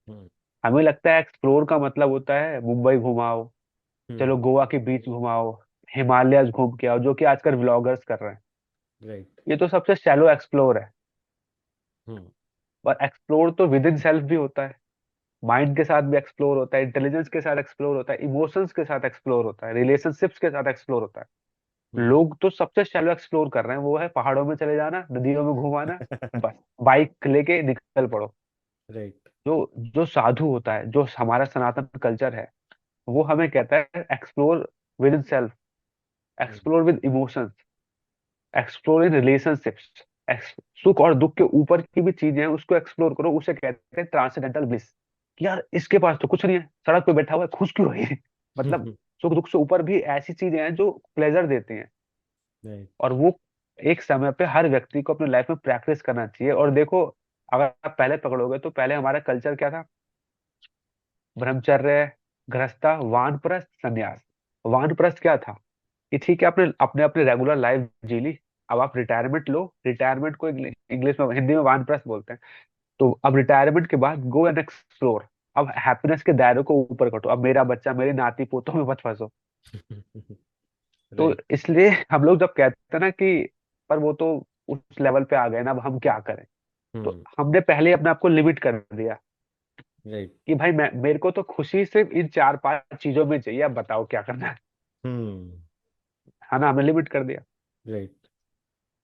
हम्म। हमें लगता है एक्सप्लोर का मतलब होता है मुंबई घुमाओ, हम्म। चलो गोवा के बीच घुमाओ, हिमालयस घूम के आओ, जो कि आजकल व्लॉगर्स कर रहे हैं। राइट। ये तो सबसे शैलो एक्सप्लोर है। हम्म। और एक्सप्लोर तो विद इन सेल्फ भी होता है, माइंड के साथ भी एक्सप्लोर होता है, इंटेलिजेंस के साथ एक्सप्लोर होता है, इमोशंस के साथ एक्सप्लोर होता है, रिलेशनशिप्स के साथ एक्सप्लोर होता है। हम्म। लोग तो सबसे शैलो एक्सप्लोर कर रहे हैं, वो है पहाड़ों में चले जाना, नदियों में घुमाना, बस बाइक लेके निकल पड़ो। राइट। जो जो साधु होता है, जो हमारा सनातन कल्चर है, वो हमें कहता है explore with in self, explore with emotions, explore in relationships. सुख और दुख के ऊपर की भी चीजें हैं, उसको एक्सप्लोर करो, उसे कहते हैं ट्रांसेंडेंटल ब्लिस। कि यार इसके पास तो कुछ नहीं है, सड़क पे बैठा हुआ है, खुश क्यों है? मतलब सुख दुख से ऊपर भी ऐसी चीजें हैं जो प्लेजर देती हैं। राइट। और वो एक समय पे हर व्यक्ति को अपने लाइफ में प्रैक्टिस करना चाहिए। और देखो, अगर आप पहले पकड़ोगे तो पहले हमारा कल्चर क्या था? ब्रह्मचर्य, गृहस्था, वानप्रस्थ, संन्यास। वानप्रस्थ क्या था? कि ठीक है, आपने अपने अपने रेगुलर लाइफ जी ली, अब आप रिटायरमेंट लो। रिटायरमेंट को इंग्लिश में, हिंदी में वानप्रस्थ बोलते हैं। तो अब रिटायरमेंट के बाद गो एंड एक्सप्लोर। अब हैप्पीनेस के दायरे को ऊपर करो, अब मेरा बच्चा, मेरी नाती पोतों में मत फंसो। तो राइट। इसलिए हम लोग जब कहते हैं ना कि पर वो तो उस लेवल पे आ गए ना, अब हम क्या करें? तो हम्म। हमने पहले अपने आप को लिमिट कर दिया राइट। कि भाई मैं, मेरे को तो खुशी सिर्फ इन चार पांच चीजों में चाहिए, अब बताओ क्या करना हम्म। है ना? हमने लिमिट कर दिया। राइट।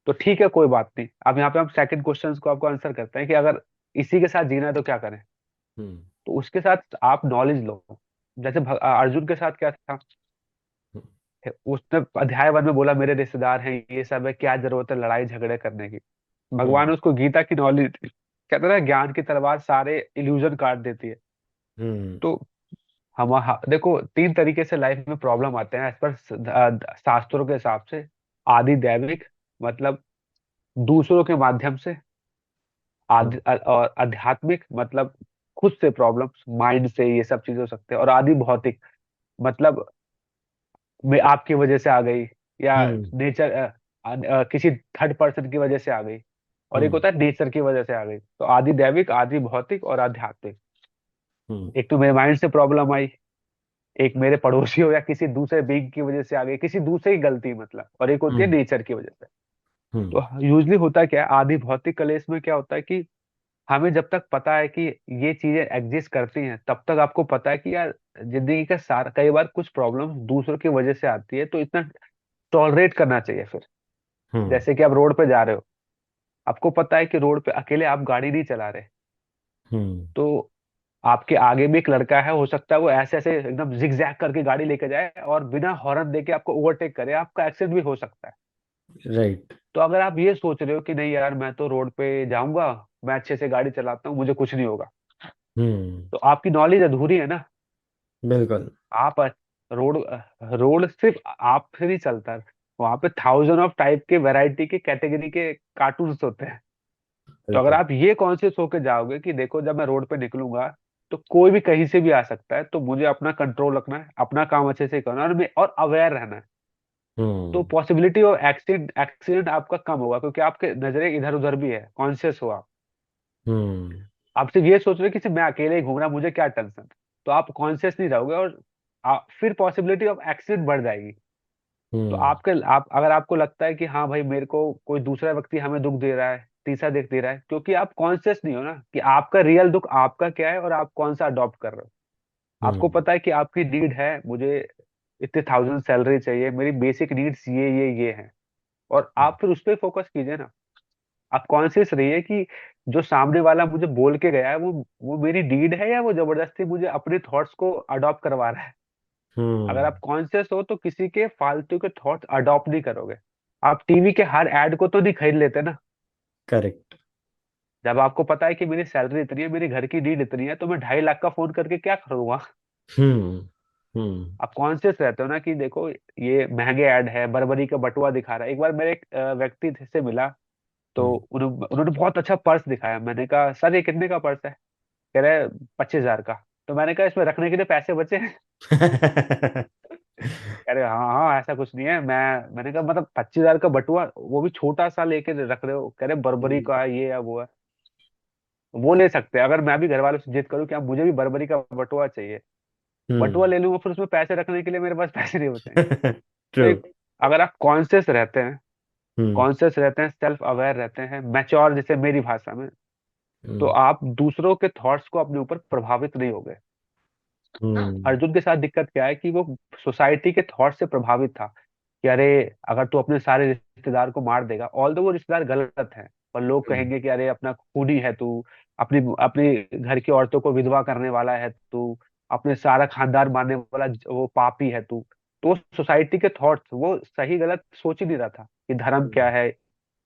तो ठीक है, कोई बात नहीं। अब यहाँ पे हम सेकंड क्वेश्चन को आपको आंसर करते हैं कि अगर इसी के साथ जीना है तो क्या करें? हम्म। तो उसके साथ आप नॉलेज लो। जैसे अर्जुन के साथ क्या था? उसने अध्याय 1 में बोला मेरे रिश्तेदार हैं, ये सब है, क्या जरूरत है लड़ाई झगड़े करने की? भगवान हम्म। ने उसको गीता की नॉलेज, कहते हैं ना ज्ञान की तलवार सारे इल्यूजन काट देती है। हम्म। तो देखो, तीन तरीके से लाइफ में प्रॉब्लम आते हैं एज पर शास्त्रों के हिसाब से। आदि दैविक, मतलब दूसरों के माध्यम से। हम्म। और आध्यात्मिक, मतलब खुद से प्रॉब्लम्स, माइंड से, ये सब चीजें हो सकते हैं। और आदि भौतिक, मतलब में आपकी वजह से आ गई, या हम्म। नेचर, किसी थर्ड पर्सन की वजह से आ गई। और एक हम्म। होता है नेचर की वजह से आ गई। तो आदि दैविक, आदि भौतिक और आध्यात्मिक। हम्म। एक तो मेरे माइंड से प्रॉब्लम आई, एक मेरे पड़ोसी हो या किसी दूसरे बींग की वजह से आ गई, किसी दूसरे की गलती मतलब, और एक होती है हम्म। नेचर की वजह से। हम्म। तो यूजली होता क्या है, आदि भौतिक कलेश में क्या होता है कि हमें जब तक पता है कि ये चीजें एग्जिस्ट करती हैं, तब तक आपको पता है कि यार जिंदगी का सारा, कई बार कुछ प्रॉब्लम दूसरों की वजह से आती है, तो इतना टॉलरेट करना चाहिए फिर। हम्म। जैसे कि आप रोड पे जा रहे हो, आपको पता है कि रोड पे अकेले आप गाड़ी नहीं चला रहे। हम्म। तो आपके आगे भी एक लड़का है, हो सकता है वो ऐसे ऐसे एकदम जिगजैग करके गाड़ी लेके जाए और बिना हॉर्न देके आपको ओवरटेक करे, आपका एक्सीडेंट भी हो सकता है। राइट। तो अगर आप ये सोच रहे हो कि नहीं यार, मैं तो रोड पे जाऊंगा, मैं अच्छे से गाड़ी चलाता हूँ, मुझे कुछ नहीं होगा, हम्म। तो आपकी नॉलेज अधूरी है ना। बिल्कुल। आप रोड रोड सिर्फ आप से नहीं चलता, वहां पे थाउजेंड ऑफ टाइप के, वैरायटी के, कैटेगरी के कार्टून्स होते हैं। तो अगर बिल्कुल। आप ये कॉन्शियस होके जाओगे कि देखो जब मैं रोड पे निकलूंगा तो कोई भी कहीं से भी आ सकता है, तो मुझे अपना कंट्रोल रखना है, अपना काम अच्छे से करना है, और अवेयर रहना है। तो हम्म। पॉसिबिलिटी ऑफ एक्सीडेंट एक्सीडेंट आपका कम होगा, क्योंकि आपके नजरें इधर उधर भी है, कॉन्शियस हो आप। हम्म। आप सिर्फ ये सोच रहे हो कि सिर्फ मैं अकेले ही घूम रहा, मुझे क्या टेंशन। तो आप कॉन्शियस नहीं रहोगे, और फिर पॉसिबिलिटी ऑफ एक्सीडेंट बढ़ जाएगी। तो हम्म। आप अगर आपको लगता है कि हाँ भाई, मेरे को कोई दूसरा व्यक्ति हमें दुख दे रहा है, तीसरा दुख दे रहा है, क्योंकि आप कॉन्शियस नहीं हो ना कि आपका रियल दुख आपका क्या है और आप कौन सा अडॉप्ट कर रहे हो। आपको हम्म। पता है कि आपकी नीड है, मुझे इतने थाउजेंड सैलरी चाहिए, मेरी बेसिक नीड्स ये है, और आप फिर उस पर फोकस कीजिए ना। आप कॉन्शियस रहिए कि जो सामने वाला मुझे बोल के गया है, वो मेरी नीड है, या वो जबरदस्ती मुझे अपने थॉट्स को अडॉप्ट करवा रहा है। अगर हम्म। आप कॉन्शियस हो तो किसी के फालतू के थॉट्स अडॉप्ट नहीं करोगे। आप टीवी के हर एड को तो नहीं खरीद लेते ना। करेक्ट। जब आपको पता है कि मेरी सैलरी इतनी है, मेरी घर की नीड इतनी है, तो मैं 2.5 लाख का फोन करके क्या करूंगा? हम्म। हम्म। आप कॉन्शियस रहते हो ना कि देखो, ये महंगे ऐड है, बर्बरी का बटुआ दिखा रहा है। एक बार मेरे एक व्यक्ति से मिला, तो हम्म। उन्होंने बहुत अच्छा पर्स दिखाया। मैंने कहा सर ये कितने का पर्स है? कह रहे 25,000 का। तो मैंने कहा इसमें रखने के लिए पैसे बचे हैं? कह रहे हाँ हाँ, ऐसा कुछ नहीं है। मैंने कहा मतलब 25,000 का बटुआ, वो भी छोटा सा लेके रख रहे हो? कह रहे बर्बरी का है, ये है वो है। वो ले सकते हैं। अगर मैं भी घर वालों से जिद करूँ कि अब मुझे भी बर्बरी का बटुआ चाहिए, बटुआ हम्म। ले लूंगा, फिर उसमें पैसे रखने के लिए मेरे पास पैसे नहीं बचेंगे। तो ट्रू। अगर आप कॉन्शियस रहते हैं, हम्म। सेल्फ अवेयर रहते हैं, मैच्योर जैसे मेरी भाषा में, तो हम्म। आप दूसरों के थॉट्स को अपने ऊपर प्रभावित नहीं होगे। हम्म। अर्जुन के साथ दिक्कत क्या है कि वो सोसाइटी के थॉट से प्रभावित था। कि अरे अगर तू अपने सारे रिश्तेदार को मार देगा, ऑल वो रिश्तेदार गलत है, पर लोग हम्म। कहेंगे कि अरे अपना खूनी है तू, अपनी अपनी घर की औरतों को विधवा करने वाला है तू, अपने सारा खानदान मारने वाला वो पापी है तू। तो सोसाइटी के थॉट्स, वो सही गलत सोच ही नहीं रहा था कि धर्म क्या हम्म। है,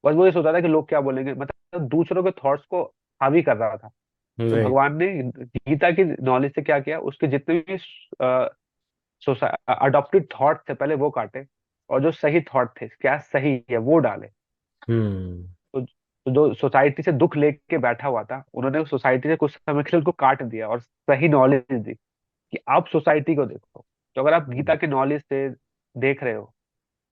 बस वो ये सोचा था कि लोग क्या बोलेंगे, मतलब दूसरों के थॉट्स को हावी कर रहा था। तो राइट। भगवान ने गीता की नॉलेज से क्या किया, उसके जितने भी अडॉप्टेड थॉट थे पहले वो काटे, और जो सही थॉट थे क्या सही है वो डाले। हम्म। तो जो सोसाइटी से दुख लेके बैठा हुआ था, उन्होंने सोसाइटी से कुछ समय के लिए उनको काट दिया और सही नॉलेज दी कि आप सोसाइटी को देखो। तो अगर आप गीता के नॉलेज से देख रहे हो,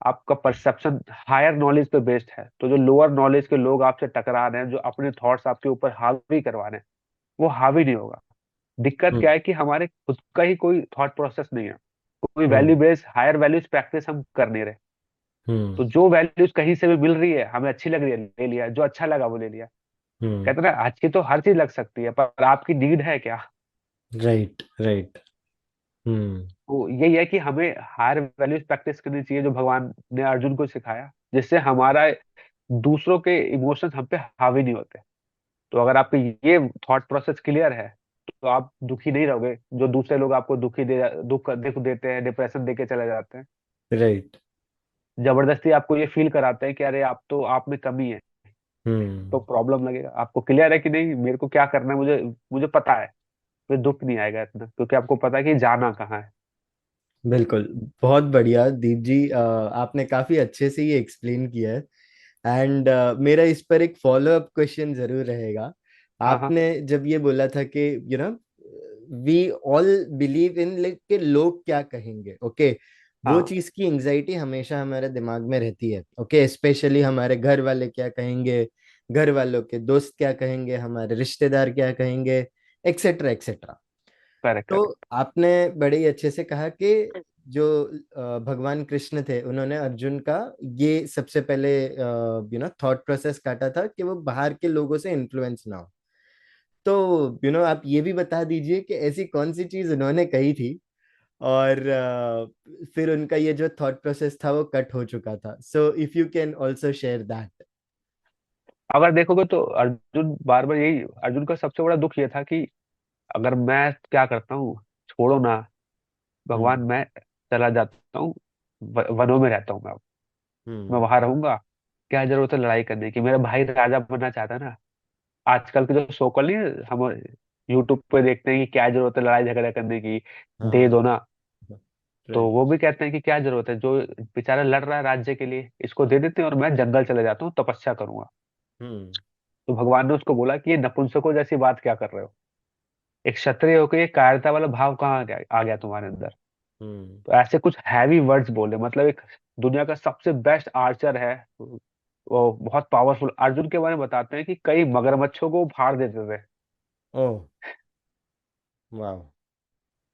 आपका परसेप्शन हायर नॉलेज पे बेस्ड है, तो जो लोअर नॉलेज के लोग आपसे टकरा रहे हैं, जो अपने थॉट्स आपके ऊपर हावी करवा रहे हैं, वो हावी नहीं होगा। दिक्कत हम्म। क्या है कि हमारे खुद का ही कोई थॉट प्रोसेस नहीं है, कोई hmm. Value based higher values practice हम कर नहीं रहे। हम्म। तो जो वैल्यूज कहीं से भी मिल रही है, हमें अच्छी लग रही है, ले लिया, जो अच्छा लगा वो ले लिया। हम्म। कहते हैं ना, अच्छी तो हर चीज लग सकती है, पर आपकी नीड है क्या। राइट। राइट। हम्म। तो यही है कि हमें हायर वैल्यूज प्रैक्टिस करनी चाहिए, जो भगवान ने अर्जुन को सिखाया, जिससे हमारा दूसरों के इमोशंस हम पे हावी नहीं होते। तो अगर आपके ये थॉट प्रोसेस क्लियर है, तो आप दुखी नहीं रहोगे। जो दूसरे लोग आपको दुख देते हैं, डिप्रेशन देके चले जाते हैं, राइट। जबरदस्ती आपको ये फील कराते हैं कि अरे आप तो, आप में कमी है, तो हम्म। प्रॉब्लम लगेगा। आपको क्लियर है कि नहीं मेरे को क्या करना है, मुझे मुझे पता है, फिर दुख नहीं आएगा इतना, क्योंकि आपको पता है कि जाना कहाँ है। बिल्कुल। बहुत बढ़िया दीप जी, आपने काफी अच्छे से ये एक्सप्लेन किया है। एंड मेरा इस पर एक फॉलो अप क्वेश्चन जरूर रहेगा। हाँ हाँ आपने जब ये बोला था कि we all believe in like कि लोग क्या कहेंगे, ओके, वो हाँ। चीज की एंजाइटी हमेशा हमारे दिमाग में रहती है, ओके, स्पेशली हमारे घर वाले क्या कहेंगे, घर वालों के दोस्त क्या कहेंगे, हमारे रिश्तेदार क्या कहेंगे, एक्सेट्रा एक्सेट्रा। करेक्ट तो करेक्ट। आपने बड़े ही अच्छे से कहा कि जो भगवान कृष्ण थे उन्होंने अर्जुन का ये सबसे पहले थॉट प्रोसेस काटा था कि वो बाहर के लोगों से इन्फ्लुएंस ना हो। तो आप ये भी बता दीजिए कि ऐसी कौन सी चीज उन्होंने कही थी और फिर उनका ये जो थॉट प्रोसेस था वो कट हो चुका था। So if you can also share that. अगर देखोगे तो अर्जुन बार बार यही, अर्जुन का सबसे बड़ा दुख ये था कि अगर मैं क्या करता हूँ, छोड़ो ना भगवान, हम्म। मैं चला जाता हूँ, वनों में रहता हूँ मैं हम्म। वहां रहूंगा, क्या जरूरत है लड़ाई करने की, मेरा भाई राजा बनना चाहता है ना। आजकल के जो सोकल नहीं है, हम यूट्यूब पे देखते हैं कि क्या जरूरत है लड़ाई झगड़ा करने की, दे हाँ। दो ना। तो राइट। वो भी कहते हैं कि क्या जरूरत है, जो बेचारा लड़ रहा है राज्य के लिए, इसको दे देते हैं और मैं जंगल चले जाता हूँ, तपस्या करूंगा। हम्म। तो भगवान ने उसको बोला कि ये नपुंसकों जैसी बात क्या कर रहे हो, एक क्षत्रिय होकर ये कायरता वाला भाव कहाँ आ गया तुम्हारे अंदर। हम्म। तो ऐसे कुछ हैवी वर्ड्स बोले, मतलब एक दुनिया का सबसे बेस्ट आर्चर है, वो बहुत पावरफुल, अर्जुन के बारे में बताते हैं कि कई मगरमच्छों को फाड़ देते थे। ओह। वाह।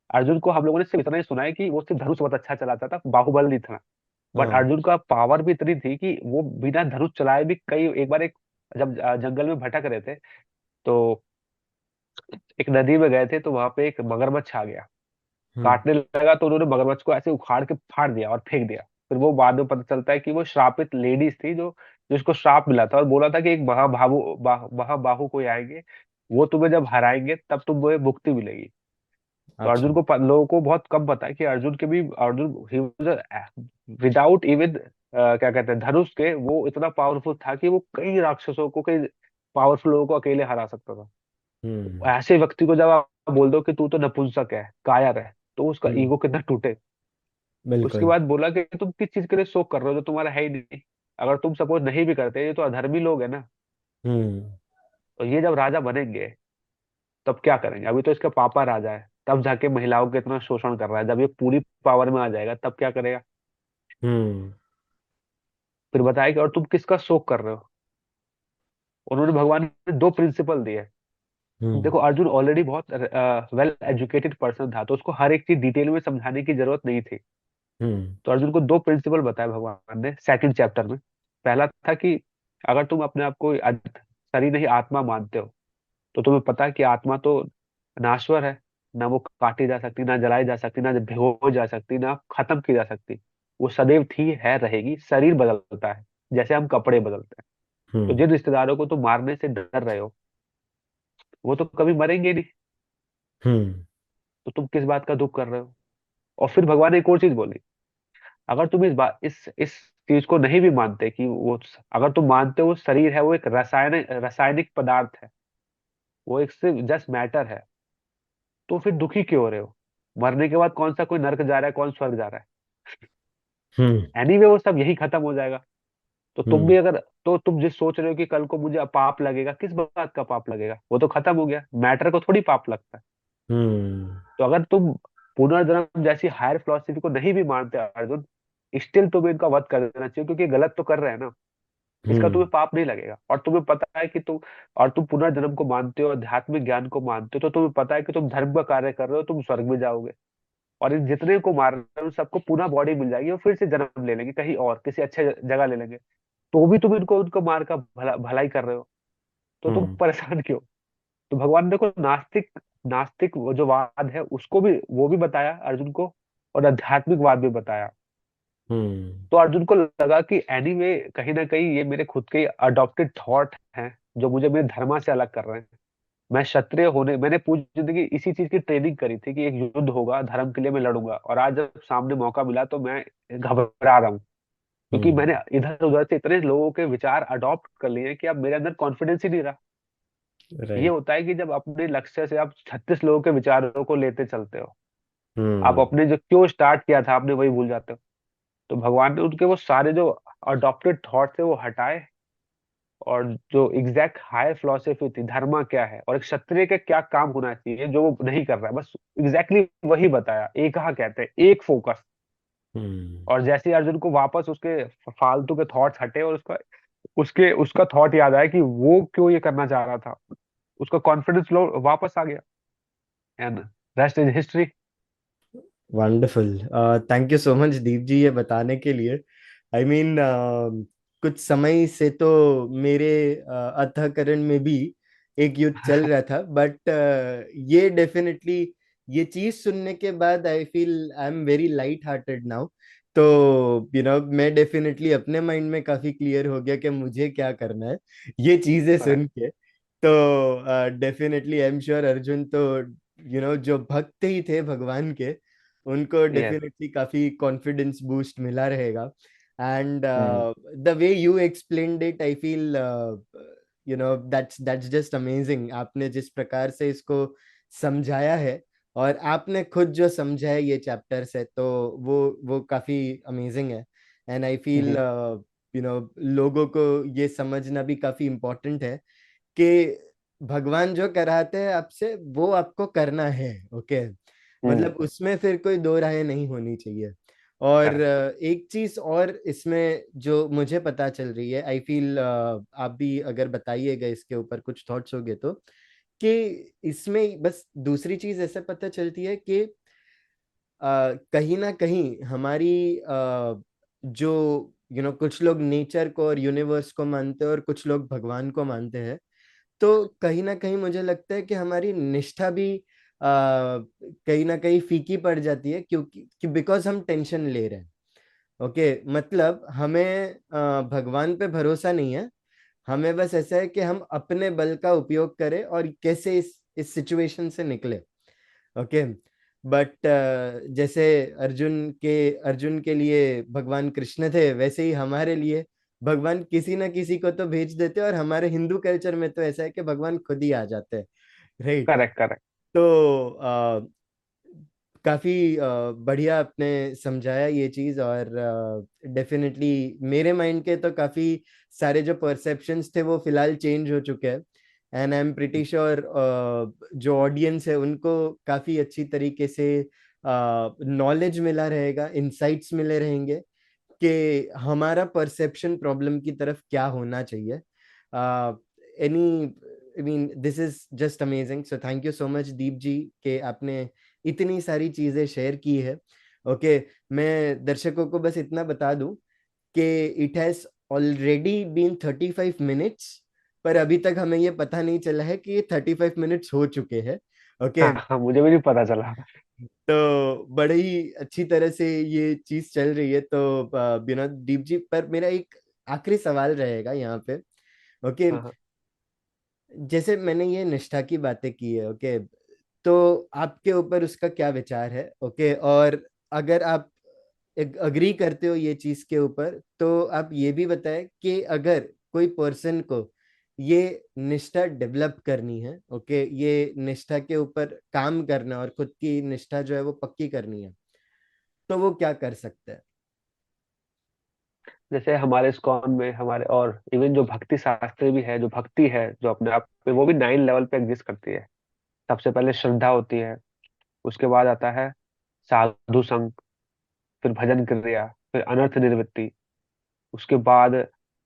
अर्जुन को हम लोगों ने सिर्फ इतना ही सुना है कि वो सिर्फ धनुष बहुत अच्छा चलाता था, बाहुबल नहीं था। बट हाँ। अर्जुन का पावर भी इतनी थी कि वो बिना धनुष चलाए भी कई, एक बार एक, जब जंगल में भटक रहे थे, तो एक नदी में गए थे, तो वहां पे एक मगरमच्छ आ गया, हम्म। काटने लगा, तो उन्होंने मगरमच्छ को ऐसे उखाड़ के फाड़ दिया और फेंक दिया। फिर वो बाद में पता चलता है कि वो श्रापित लेडीज थी, जो जिसको श्राप मिला था, और बोला था कि एक महाबाहु कोई आएंगे, वो तुम्हें जब हराएंगे तब तुम्हें मुक्ति मिलेगी। तो अच्छा। अर्जुन को लोगों को बहुत कम पता है कि अर्जुन ही विदाउट इवन क्या कहते हैं धनुष के, वो इतना पावरफुल था कि वो कई राक्षसों को, कई पावरफुल लोगों को अकेले हरा सकता था। हम्म। ऐसे व्यक्ति को जब आप बोल दो कि तू तो नपुंसक है, कायर है, तो उसका हम्म। ईगो कितना टूटे। उसके बिल्कुल। बाद बोला कि तुम किस चीज के लिए शोक कर रहे हो जो तुम्हारा है ही नहीं। अगर तुम सपोज नहीं भी करते, ये तो अधर्मी लोग है ना। हम्म। तो ये जब राजा बनेंगे तब क्या करेंगे, अभी तो इसका पापा राजा है, तब जाके महिलाओं का इतना शोषण कर रहा है, जब ये पूरी पावर में आ जाएगा तब क्या करेगा। हम्म। फिर बताया कि और तुम किसका शोक कर रहे हो। उन्होंने, भगवान ने दो प्रिंसिपल दिए। हम्म। देखो अर्जुन ऑलरेडी बहुत वेल एजुकेटेड पर्सन था, तो उसको हर एक चीज डिटेल में समझाने की जरूरत नहीं थी। हम्म। तो अर्जुन को दो प्रिंसिपल बताए भगवान ने सेकंड चैप्टर में। पहला था कि अगर तुम अपने आप को शरीर नहीं आत्मा मानते हो, तो तुम्हें पता है कि आत्मा तो नाश्वर है, ना वो काटी जा सकती, ना जलाई जा सकती, ना भिगोई जा सकती, ना खत्म की जा सकती। वो सदैव थी, है, रहेगी। शरीर बदलता है जैसे हम कपड़े बदलते हैं। तो हम्म। जिन रिश्तेदारों को तुम मारने से डर रहे हो, वो तो कभी मरेंगे नहीं। हम्म। तो तुम किस बात का दुख कर रहे हो? और फिर भगवान ने एक और चीज बोली, अगर तुम इस चीज को नहीं भी मानते कि वो, अगर तुम मानते हो वो शरीर है, वो एक रासायनिक पदार्थ है, वो एक सिर्फ जस्ट मैटर है, तो फिर दुखी क्यों हो रहे हो? मरने के बाद कौन सा कोई नर्क जा रहा है, कौन स्वर्ग जा रहा है? हम्म। एनीवे वो सब यही खत्म हो जाएगा। तो तुम हम्म। भी अगर, तो तुम जिस सोच रहे हो कि कल को मुझे पाप लगेगा, किस बात का पाप लगेगा? वो तो खत्म हो गया, मैटर को थोड़ी पाप लगता है। हम्म। तो अगर तुम पुनर्जन्म जैसी हायर फिलोसफी को नहीं भी मानते अर्जुन, स्टिल तुम्हें इनका वध कर देना चाहिए, क्योंकि गलत तो कर रहे हैं ना। इसका हम्म। तुम्हें पाप नहीं लगेगा, और तुम्हें पता है कि तुम, और तुम पुनर्जन्म को मानते हो, आध्यात्मिक ज्ञान को मानते हो, तो तुम्हें पता है कि तुम धर्म का कार्य कर रहे हो, तुम स्वर्ग में जाओगे। और इन जितने को मार रहे हो उन सबको पुनः बॉडी मिल जाएगी, और फिर से जन्म ले लेंगे, कहीं और किसी अच्छे जगह ले लेंगे। तो भी तुम इनको, उनको मार का भलाई कर रहे हो, तो तुम हम्म। परेशान क्यों? तो भगवान ने देखो, नास्तिक नास्तिक वो जो वाद है उसको भी, वो भी बताया अर्जुन को, और आध्यात्मिक वाद भी बताया। हम्म। तो अर्जुन को लगा कि एनीवे कहीं ना कहीं ये मेरे खुद के अडॉप्टेड थॉट हैं, जो मुझे मेरे धर्म से अलग कर रहे हैं। मैं क्षत्रिय होने, मैंने पूरी जिंदगी इसी चीज की ट्रेनिंग करी थी कि एक युद्ध होगा, धर्म के लिए मैं लड़ूंगा, और आज जब सामने मौका मिला तो मैं घबरा रहा हूँ, क्योंकि मैंने हम्म। इधर उधर से इतने लोगों के विचार अडॉप्ट कर लिए हैं कि अब मेरे अंदर कॉन्फिडेंस ही नहीं रहा। ये राइट। होता है कि जब अपने लक्ष्य से आप 36 लोगों के विचारों को लेते चलते हो, आप हम्म। अपने जो क्यों स्टार्ट किया था आपने वही भूल जाते हो। तो भगवान ने उनके वो सारे जो अडॉप्टेड थॉट थे वो हटाए, और जो एग्जैक्ट हायर फिलोसफी थी, धर्म क्या है और एक क्षत्रिय के क्या काम होना चाहिए, जो वो नहीं कर रहा है, बस एग्जैक्टली वही बताया। एक कहते हैं एक फोकस। हम्म। और जैसे ही अर्जुन को वापस उसके फालतू के थॉट्स हटे, और उसका थॉट याद आया कि वो क्यों ये करना चाह रहा था, उसका कॉन्फिडेंस लो वापस आ गया। And rest is history. Wonderful. Thank you so much Deep ji ये बताने के लिए। आई मीन कुछ समय से तो मेरे अंतःकरण में भी एक युद्ध चल रहा था, बट ये डेफिनेटली ये चीज सुनने के बाद I feel I am very light hearted now. तो मैं डेफिनेटली अपने माइंड में काफी क्लियर हो गया कि मुझे क्या करना है ये चीजें सुन करेक्ट। के। तो definitely I am sure Arjun तो जो भक्त ही थे भगवान के, उनको यस। डेफिनेटली काफी कॉन्फिडेंस बूस्ट मिला रहेगा। And hmm. The way you explained it I feel that's just amazing. आपने जिस प्रकार से इसको समझाया है, और आपने खुद जो समझा है ये चैप्टर्स है, तो वो काफी अमेजिंग है। एंड आई फील जी। लोगों को ये समझना भी काफी इम्पोर्टेंट है कि भगवान जो कराते हैं आपसे वो आपको करना है। ओके, हम्म। मतलब उसमें फिर कोई दो राहें नहीं होनी चाहिए। और करेक्ट। एक चीज और इसमें जो मुझे पता चल रही है, आई फील आप भी अगर बताइएगा इसके ऊपर कुछ थॉट्स होंगे तो, कि इसमें बस दूसरी चीज ऐसे पता चलती है कि कहीं ना कहीं हमारी जो कुछ लोग नेचर को और यूनिवर्स को मानते हैं और कुछ लोग भगवान को मानते हैं। तो कहीं ना कहीं मुझे लगता है कि हमारी निष्ठा भी कहीं ना कहीं फीकी पड़ जाती है, क्योंकि बिकॉज हम टेंशन ले रहे हैं। ओके, मतलब हमें भगवान पे भरोसा नहीं है। हमें बस ऐसा है कि हम अपने बल का उपयोग करें और कैसे इस सिचुएशन से निकले। ओके, बट जैसे अर्जुन के लिए भगवान कृष्ण थे, वैसे ही हमारे लिए भगवान किसी ना किसी को तो भेज देते हैं, और हमारे हिंदू कल्चर में तो ऐसा है कि भगवान खुद ही आ जाते हैं। राइट। करेक्ट। करेक्ट। तो काफी बढ़िया आपने समझाया ये चीज, और डेफिनेटली मेरे माइंड के तो काफी सारे जो परसेप्शंस थे वो फिलहाल चेंज हो चुके हैं। And I am pretty sure जो ऑडियंस है उनको काफी अच्छी तरीके से नॉलेज मिला रहेगा, इंसाइट्स मिले रहेंगे कि हमारा परसेप्शन प्रॉब्लम की तरफ क्या होना चाहिए। Any I mean this is just amazing, so thank you so much Deep ji के आपने इतनी सारी चीजें शेयर की है। ओके, मैं दर्शकों को बस इतना बता दूं कि it has already been 35 minutes, पर अभी तक हमें ये पता नहीं चला है कि ये 35 मिनट्स हो चुके हैं। ओके। हाँ हाँ, मुझे भी नहीं पता चला। तो बड़े ही अच्छी तरह से ये चीज चल रही है। तो विनोद दीप जी, पर मेरा एक आखिरी सवाल रहेगा यहाँ पे। ओके, हाँ हाँ। जैसे मैंने ये निष्ठा की बातें की है, ओके, तो आपके ऊपर उसका क्या विचार है? ओके, और अगर आप अग्री करते हो ये चीज के ऊपर, तो आप ये भी बताएं कि अगर कोई पर्सन को ये निष्ठा डेवलप करनी है, ओके, ये निष्ठा के ऊपर काम करना और खुद की निष्ठा जो है वो पक्की करनी है, तो वो क्या कर सकता है? जैसे हमारे इस्कॉन में, हमारे और इवन जो भक्ति शास्त्र भी है, जो भक्ति है जो अपने आप पे, वो भी 9 लेवल पे एग्जिस्ट करती है। सबसे पहले श्रद्धा होती है, उसके बाद आता है साधु संग, फिर भजन क्रिया, फिर अनर्थ निवृत्ति, उसके बाद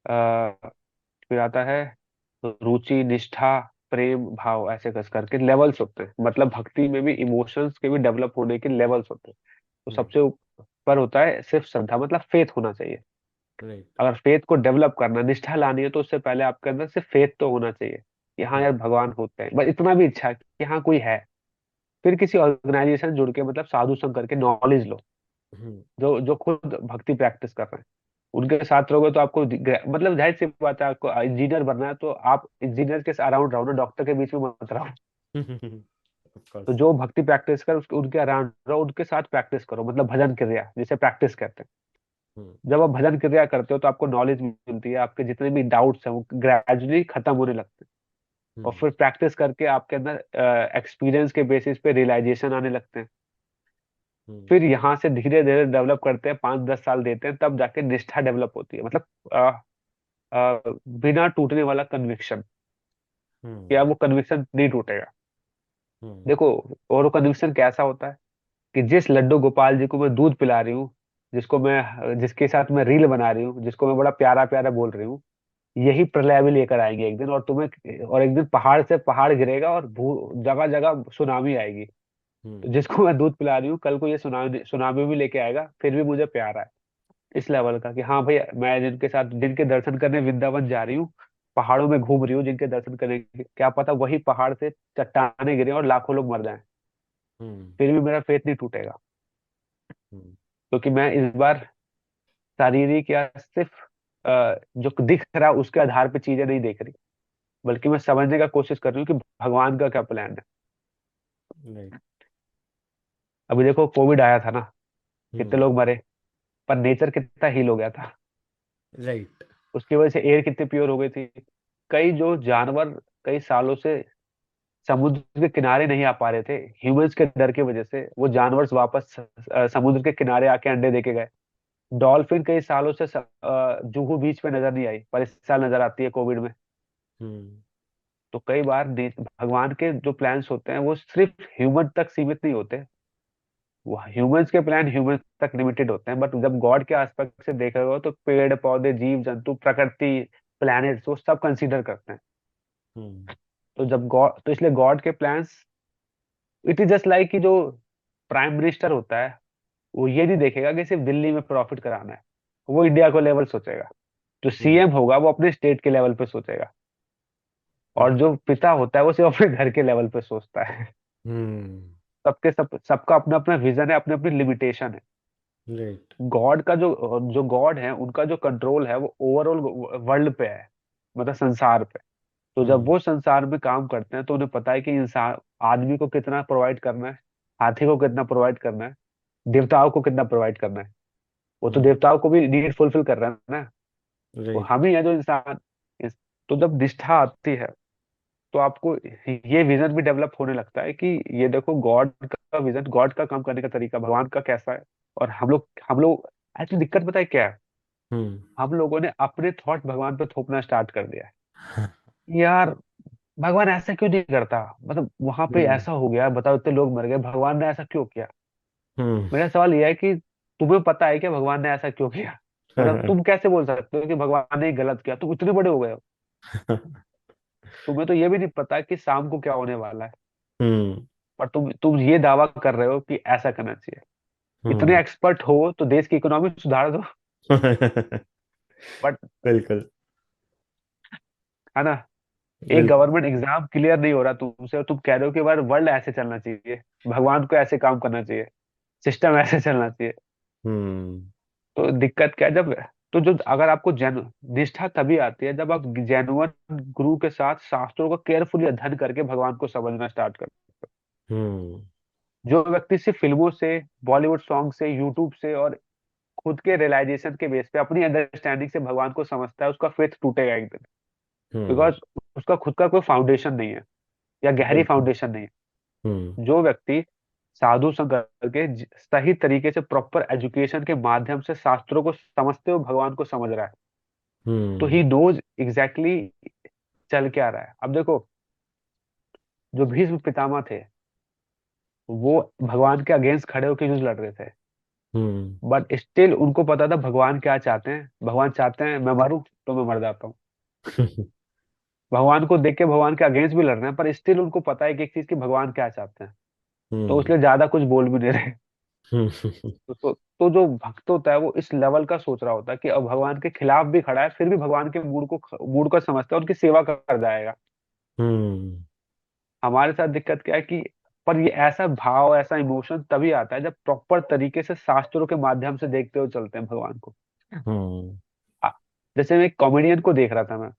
फिर आता है रुचि, निष्ठा, प्रेम भाव, ऐसे कर करके लेवल्स होते हैं। मतलब भक्ति में भी इमोशंस के भी डेवलप होने के लेवल्स होते हैं। तो हम्म। सबसे ऊपर होता है सिर्फ श्रद्धा, मतलब फेथ होना चाहिए। राइट। अगर फेथ को डेवलप करना, निष्ठा लानी है, तो उससे पहले आपके अंदर सिर्फ फेथ तो होना चाहिए कि हाँ हम्म। यार भगवान होते हैं, बस इतना भी इच्छा है कि हाँ कोई है। फिर किसी ऑर्गेनाइजेशन जुड़ के, मतलब साधु संग करके नॉलेज लो, हम्म। जो जो खुद भक्ति प्रैक्टिस कर रहे हैं, उनके साथ रहोगे तो आपको मतलब जाहिर सी बात है, आपको इंजीनियर बनना है तो आप इंजीनियर के अराउंड रहो ना, डॉक्टर के बीच में मत रहो। ऑफ तो कोर्स। जो भक्ति प्रैक्टिस कर उसके उनके अराउंड रहो, उनके साथ प्रैक्टिस करो, मतलब भजन क्रिया जिसे प्रैक्टिस कहते हैं। हम्म। जब आप भजन क्रिया करते हो तो आपको नॉलेज मिलती है, आपके जितने भी डाउट्स हैं वो ग्रेजुअली खत्म होने लगते हैं। और हम्म। फिर प्रैक्टिस करके आपके अंदर एक्सपीरियंस के बेसिस पे रियलाइजेशन आने लगते हैं। हम्म। फिर यहाँ से धीरे धीरे डेवलप करते हैं, 5-10 साल देते हैं, तब जाके निष्ठा डेवलप होती है। मतलब बिना टूटने वाला कन्विक्शन, हम्म। या वो कन्विक्शन नहीं टूटेगा। हम्म। देखो, और वो कन्विक्शन कैसा होता है कि जिस लड्डू गोपाल जी को मैं दूध पिला रही हूँ, जिसके साथ मैं रील बना रही हूँ, जिसको मैं बड़ा प्यारा प्यारा बोल रही हूँ, यही प्रलय भी लेकर आएंगे एक दिन, और तुम्हें, और एक दिन पहाड़ से पहाड़ गिरेगा और भू जगह जगह सुनामी आएगी। तो हम्म। जिसको मैं दूध पिला रही हूँ, कल को ये सुनामी सुनामी भी लेके आएगा, फिर भी मुझे प्यारा है। इस लेवल का कि हाँ भैया, मैं जिनके साथ, जिनके दर्शन करने वृंदावन जा रही हूँ, पहाड़ों में घूम रही हूँ, जिनके दर्शन करने, क्या पता वही पहाड़ से चट्टाने गिरे और लाखों लोग मर जाएं, हम्म। फिर भी मेरा फेथ नहीं टूटेगा। हम्म। क्योंकि मैं इस बार शारीरिक या सिर्फ जो दिख रहा उसके आधार पे चीजें नहीं देख रही, बल्कि मैं समझने का कोशिश कर रही हूँ कि भगवान का क्या प्लान है। राइट। अभी देखो, कोविड आया था ना, कितने हम्म। लोग मरे, पर नेचर कितना हील हो गया था। राइट। उसकी वजह से एयर कितनी प्योर हो गई थी। कई जो जानवर कई सालों से समुद्र के किनारे नहीं आ पा रहे थे, ह्यूमंस के डर की वजह से, वो जानवर वापस समुद्र के किनारे आके अंडे देके गए। डॉल्फिन कई सालों से जुहू बीच पे नजर नहीं आई, पर इस साल नजर आती है कोविड में। हम्म। तो कई बार भगवान के जो प्लान्स होते हैं वो सिर्फ ह्यूमन तक सीमित नहीं होते। वो ह्यूमंस के प्लान ह्यूमंस तक लिमिटेड होते हैं, बट जब गॉड के एस्पेक्ट से देखा हो तो पेड़ पौधे, जीव जंतु, प्रकृति, प्लैनेट्स, वो सब कंसीडर करते हैं। हम्म। तो जब गॉड, तो इसलिए गॉड के plans, it is just like कि जो प्राइम मिनिस्टर होता है, वो ये नहीं देखेगा कि सिर्फ दिल्ली में प्रॉफिट कराना है, वो इंडिया को लेवल सोचेगा। जो हम्म। सीएम होगा वो अपने स्टेट के लेवल पे सोचेगा। और राइट। जो पिता होता है वो सिर्फ अपने घर के लेवल पे सोचता है। हम्म। सबका अपना अपना विजन है, अपनी अपनी लिमिटेशन है। राइट। गॉड का जो जो गॉड है, उनका जो कंट्रोल है वो ओवरऑल वर्ल्ड पे है, मतलब संसार पे। तो जब हम्म। वो संसार में काम करते हैं तो उन्हें पता है कि इंसान, आदमी को कितना प्रोवाइड करना है, हाथी को कितना प्रोवाइड करना है, देवताओं को कितना प्रोवाइड करना है। वो तो हम्म। देवताओं को भी नीड फुलफिल कर रहे हैं ना। वो राइट। हम ही है जो इंसान तो जब निष्ठा आती है तो आपको ये विजन भी डेवलप होने लगता है कि ये देखो, गॉड का विजन, गॉड का काम करने का तरीका भगवान का कैसा है। और हम लोग एक्चुअली दिक्कत पता है क्या है, हम्म। हम लोगों ने अपने थॉट भगवान पे थोपना स्टार्ट कर दिया है। यार भगवान ऐसा क्यों नहीं करता, मतलब वहां पे हम्म। ऐसा हो गया, बताओ इतने लोग मर गए, भगवान ने ऐसा क्यों किया। हम्म। मेरा सवाल यह है कि तुम्हें पता है कि भगवान ने ऐसा क्यों किया? मतलब तुम कैसे बोल सकते हो कि भगवान ने गलत किया, तुम इतने बड़े हो गए हो। तुम्हें तो ये भी नहीं पता कि शाम को क्या होने वाला है, हम्म। पर तुम ये दावा कर रहे हो कि ऐसा करना चाहिए। इतने हम्म। एक्सपर्ट हो तो देश की इकोनॉमी सुधार दो। बट बिल्कुल। है ना, एक बिल्कुल। गवर्नमेंट एग्जाम क्लियर नहीं हो रहा तुमसे और तुम कह रहे हो कि यार वर्ल्ड ऐसे चलना चाहिए, भगवान को ऐसे काम करना चाहिए, सिस्टम ऐसे चलना चाहिए। हम्म। तो दिक्कत क्या है जब, तो जो अगर आपको निष्ठा तभी आती है जब आप जेनुअन गुरु के साथ शास्त्रों को केयरफुली अध्ययन करके भगवान को समझना स्टार्ट कर। हम्म। जो व्यक्ति सिर्फ फिल्मों से, बॉलीवुड सॉन्ग से, यूट्यूब से और खुद के रियलाइजेशन के बेस पे अपनी अंडरस्टैंडिंग से भगवान को समझता है, उसका फेथ टूटेगा एक दिन। हम्म। बिकॉज उसका खुद का कोई फाउंडेशन नहीं है, या गहरी बिल्कुल। फाउंडेशन नहीं हम्म। है। जो व्यक्ति साधु संग करके सही तरीके से प्रॉपर एजुकेशन के माध्यम से शास्त्रों को समझते हुए भगवान को समझ रहा है, तो हम्म। ही नोज एग्जैक्टली चल क्या रहा है। अब देखो, जो भीष्म पितामह थे, वो भगवान के अगेंस्ट खड़े होकर युद्ध लड़ रहे थे, हम्म। बट स्टिल उनको पता था भगवान क्या चाहते हैं। भगवान चाहते हैं मैं मरूं, तो मैं मर जाता हूँ। भगवान को देख के भगवान के अगेंस्ट भी लड़ रहे हैं, पर स्टिल उनको पता है कि एक चीज की भगवान क्या चाहते हैं, तो हम्म। इसलिए ज्यादा कुछ बोल भी नहीं रहे। हम्म। तो जो भक्त होता है वो इस लेवल का सोच रहा होता है कि अब भगवान के खिलाफ भी खड़ा है, फिर भी भगवान के मूड को समझता है, उनकी सेवा कर जाएगा। हम्म। हमारे साथ दिक्कत क्या है कि, पर ये ऐसा भाव, ऐसा इमोशन तभी आता है जब प्रॉपर तरीके से शास्त्रों के माध्यम से देखते हुए चलते हैं भगवान को। हम्म। आ- जैसे मैं एक कॉमेडियन को देख रहा था मैं,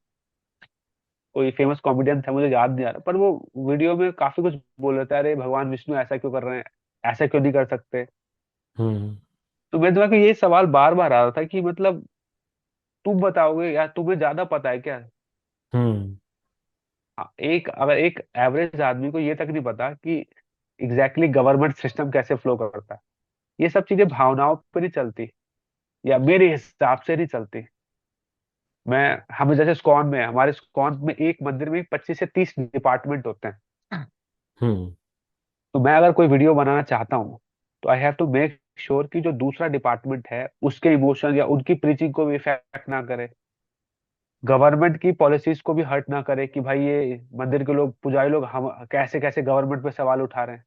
कोई फेमस कॉमेडियन था, मुझे याद नहीं आ रहा, पर वो वीडियो में काफी कुछ बोल रहा था, अरे भगवान विष्णु ऐसा क्यों कर रहे हैं, ऐसा क्यों नहीं कर सकते। हम्म। तो मेरे दिमाग में ये सवाल बार बार आ रहा था कि मतलब तुम बताओगे या तुम्हें ज्यादा पता है क्या। हम्म। एक अगर एक एवरेज आदमी को ये तक नहीं पता कि एग्जैक्टली गवर्नमेंट सिस्टम कैसे फ्लो करता है, ये सब चीजें भावनाओं पे नहीं चलती, या मेरे हिसाब से नहीं चलती। मैं हमें जैसे स्कॉन में है, हमारे स्कॉन में एक मंदिर में 25 से 30 डिपार्टमेंट होते हैं। हम्म। तो मैं अगर कोई वीडियो बनाना चाहता हूँ, तो I have to make sure कि जो दूसरा डिपार्टमेंट है उसके इमोशन या उनकी प्रीचिंग को भी इफेक्ट ना करे, गवर्नमेंट की पॉलिसीज को भी हर्ट ना करे कि भाई ये मंदिर के लोग, पुजारी लोग हम कैसे कैसे गवर्नमेंट पे सवाल उठा रहे हैं,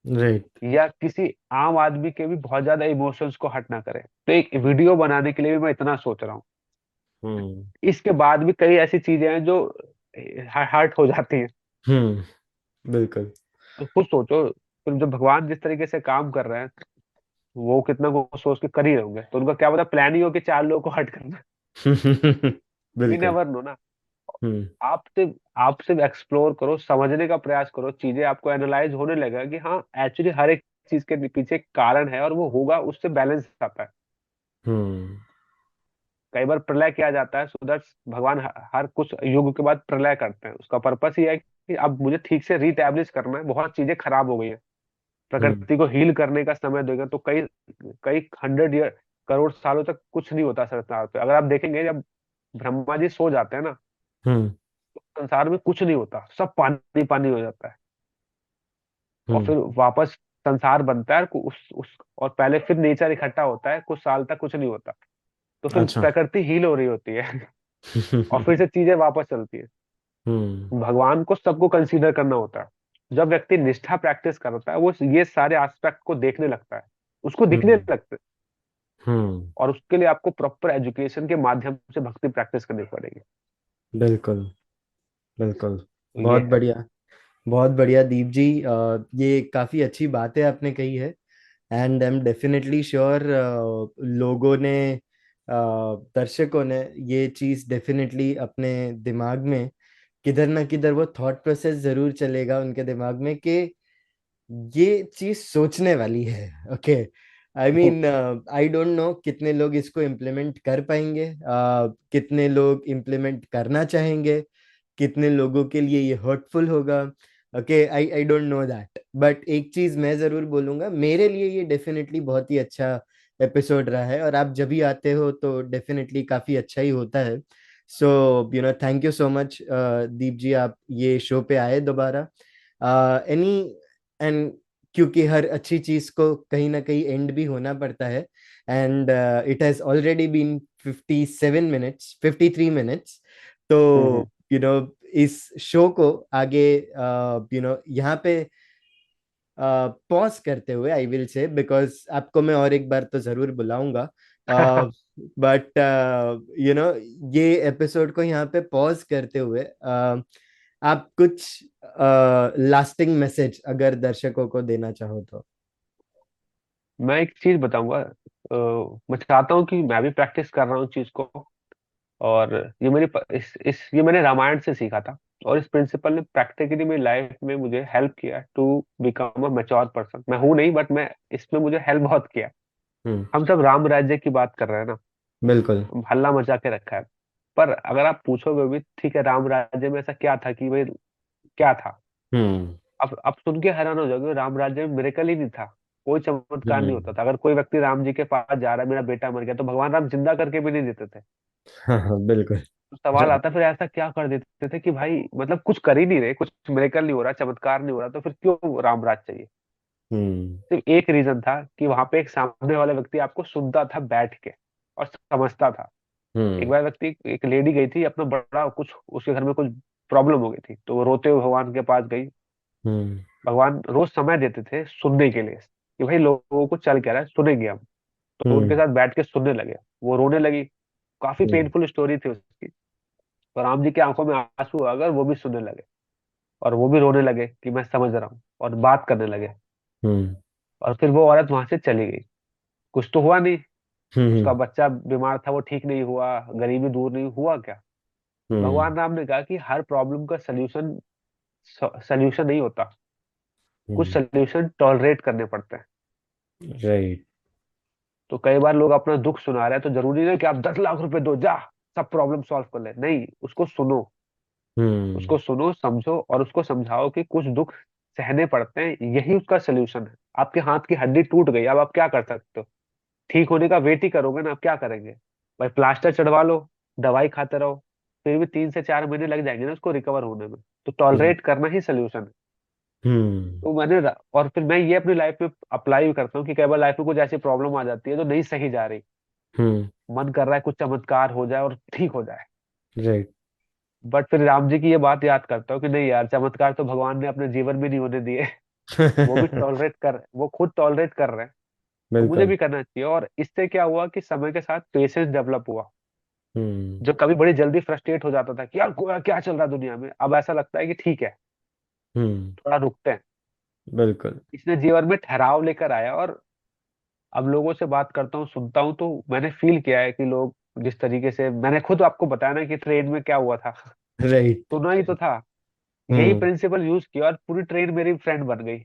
राइट। या किसी आम आदमी के भी बहुत ज्यादा इमोशंस को हर्ट ना करे। तो एक वीडियो बनाने के लिए भी मैं इतना सोच रहा हूँ। हम्म। इसके बाद भी कई ऐसी चीजें हैं जो हर्ट हो जाती हैं। बिल्कुल। तो खुद सोचो, फिर जब भगवान जिस तरीके से काम कर रहे हैं, वो कितना को सोच के कर ही रहे होंगे, तो उनका क्या पता प्लान ही हो कि 4 लोगों को हर्ट करना। वी बिल्कुल। नेवर नो ना। हम्म। आप सिर्फ एक्सप्लोर करो, समझने का प्रयास करो, चीजें आपको एनालाइज होने लगेगा कि हाँ एक्चुअली हर एक चीज के पीछे एक कारण है, और वो होगा, उससे बैलेंस आता है। हम्म। कई बार प्रलय किया जाता है, सो दैट भगवान हर कुछ युग के बाद प्रलय करते हैं। उसका पर्पस ये है कि अब मुझे ठीक से रीटैब्लिश करना है, बहुत चीजें खराब हो गई है, हम्म। प्रकृति को हील करने का समय देगा। तो कई कई 100 ईयर, करोड़ सालों तक कुछ नहीं होता संसार पे। अगर आप देखेंगे, जब ब्रह्मा जी सो जाते हैं ना, हम्म। तो संसार में कुछ नहीं होता, सब पानी पानी हो जाता है। और हम्म। फिर वापस संसार बनता है, उस और पहले फिर नेचर इकट्ठा होता है, कुछ साल तक कुछ नहीं होता। तो फिर अच्छा। प्रकृति हील हो रही होती है। और फिर से चीजें वापस चलती है। हम्म। भगवान को सबको कंसीडर करना होता है। जब व्यक्ति निष्ठा प्रैक्टिस करता है, वो ये सारे एस्पेक्ट को देखने लगता है, उसको दिखने हम्म। लगता है। हम्म। और उसके लिए आपको प्रॉपर एजुकेशन के माध्यम से भक्ति प्रैक्टिस करनी पड़ेगी। बिल्कुल। बिल्कुल। तो ये बहुत है। बढ़िया। बहुत बढ़िया दीप जी, ये काफी अच्छी बातें आपने कही है। And I am definitely sure लोगों ने, दर्शकों ने ये चीज डेफिनेटली अपने दिमाग में किधर ना किधर वो थॉट प्रोसेस जरूर चलेगा उनके दिमाग में कि ये चीज सोचने वाली है। Okay. I mean, I don't know कितने लोग इसको इम्प्लीमेंट कर पाएंगे, कितने लोग इम्प्लीमेंट करना चाहेंगे, कितने लोगों के लिए ये हर्टफुल होगा। Okay, I I don't know that, but एक चीज मैं जरूर बोलूंगा, मेरे लिए ये डेफिनेटली बहुत ही अच्छा एपिसोड रहा है, और आप जब भी आते हो तो डेफिनेटली काफी अच्छा ही होता है। So thank you so much Deep ji, आप ये शो पे आए दोबारा। एनी एंड क्योंकि हर अच्छी चीज को कहीं ना कहीं एंड भी होना पड़ता है, and it has already been 57 minutes, 53 minutes. तो हम्म। इस शो को आगे यहाँ पे पॉज करते हुए, आई विल से, बिकॉज आपको मैं और एक बार तो जरूर बुलाऊंगा, बट यू नो, ये एपिसोड को यहाँ पे पॉज करते हुए आप कुछ लास्टिंग मैसेज अगर दर्शकों को देना चाहो तो। मैं एक चीज बताऊंगा, मैं चाहता हूँ कि मैं भी प्रैक्टिस कर रहा हूँ चीज को। और ये मेरी इस ये मैंने रामायण से सीखा था। और इस प्रिंसिपल ने प्रैक्टिकली मेरी लाइफ में मुझे हेल्प किया to become a mature person. मैं हूं नहीं, बट मैं इसमें मुझे हेल्प बहुत किया। हम्म। हम सब राम राज्य की बात कर रहे हैं ना, बिल्कुल। हल्ला मचा के रखा है। पर अगर आप पूछोगे भी, ठीक है, राम राज्य में ऐसा क्या था कि भाई, क्या था? हम्म। अब सुन के हैरान हो जाओगे, राम राज्य में मिरेकल ही नहीं था। कोई चमत्कार नहीं हम्म। होता था। अगर कोई व्यक्ति राम जी के पास जा रहा है, मेरा बेटा मर गया, तो भगवान राम जिंदा करके भी नहीं देते थे। हाँ हाँ, बिल्कुल। तो सवाल आता फिर ऐसा क्या कर देते थे कि भाई, मतलब कुछ कर ही नहीं रहे, कुछ मिरेकल नहीं हो रहा, चमत्कार नहीं हो रहा, तो फिर क्यों राम राज चाहिए? हम्म। सिर्फ एक रीजन था कि वहां पे एक सामने वाला व्यक्ति आपको सुनता था बैठ के और समझता था। एक हम्म। बार व्यक्ति, एक लेडी गई थी अपना बड़ा कुछ, उसके घर में कुछ प्रॉब्लम हो गई थी, तो वो रोते हुए भगवान के पास गई। हम्म। भगवान रोज समय देते थे सुनने के लिए कि भाई लोगों को चल क्या रहा है, सुनेंगे हम। तो उनके हम्म। साथ बैठ के सुनने लगे। वो रोने लगी। काफी हम्म। पेनफुल स्टोरी थी उसकी। तो राम जी की आंखों में आंसू आ गए और वो भी सुनने लगे। और वो भी रोने लगे कि मैं समझ रहा हूँ, और बात करने लगे। हम्म। और फिर वो औरत वहां से चली गई। कुछ तो हुआ नहीं। उसका हम्म। बच्चा बीमार था, वो ठीक नहीं हुआ, गरीबी दूर नहीं हुआ क्या? हम्म। भगवान राम ने कहा कि हर प्रॉब्लम का सोल्यूशन सोल्यूशन नहीं होता। कुछ हम्म। सोल्यूशन टॉलरेट करने पड़ते हैं। राइट। तो कई बार लोग अपना दुख सुना रहे हैं, तो जरूरी नहीं कि आप 10 लाख रुपए दो, जा सब प्रॉब्लम सॉल्व कर ले। नहीं, उसको सुनो। हम्म। उसको सुनो, समझो, और उसको समझाओ कि कुछ दुख सहने पड़ते हैं, यही उसका सोल्यूशन है। आपके हाथ की हड्डी टूट गई, अब आप क्या कर सकते हो? ठीक होने का वेट ही करोगे ना, आप क्या करेंगे? भाई प्लास्टर चढ़वा लो, दवाई खाते रहो, फिर भी 3 से 4 महीने लग जाएंगे ना उसको रिकवर होने में। तो टॉलरेट करना ही सोल्यूशन है। हम्म। तो और फिर मैं ये अपनी लाइफ में अप्लाई भी करता हूँ कि कई बार लाइफ में कुछ ऐसी प्रॉब्लम आ जाती है जो नहीं सही जा रही। हम्म। मन कर रहा है कुछ चमत्कार हो जाए और ठीक हो जाए। राइट। बट फिर राम जी की ये बात याद करता हूँ कि नहीं यार, चमत्कार तो भगवान ने अपने जीवन में नहीं होने दिए। वो खुद टॉलरेट कर रहे हैं। तो मुझे बिल्कुल। भी करना चाहिए। और इससे क्या हुआ कि समय के साथ पेशेंस डेवलप हुआ। हम्म। जो कभी बड़ी जल्दी फ्रस्ट्रेट हो जाता था कि यार क्या चल रहा है दुनिया में, अब ऐसा लगता है कि ठीक है, हम्म। थोड़ा रुकते हैं। बिल्कुल। इसने जीवन में ठहराव लेकर आया। और अब लोगों से बात करता हूँ, सुनता हूँ, तो मैंने फील किया है कि लोग जिस तरीके से, मैंने खुद आपको बताया ना कि ट्रेन में क्या हुआ था। राइट। सुना ही तो था। यही हम्म। प्रिंसिपल यूज किया और पूरी ट्रेन मेरी फ्रेंड बन गई।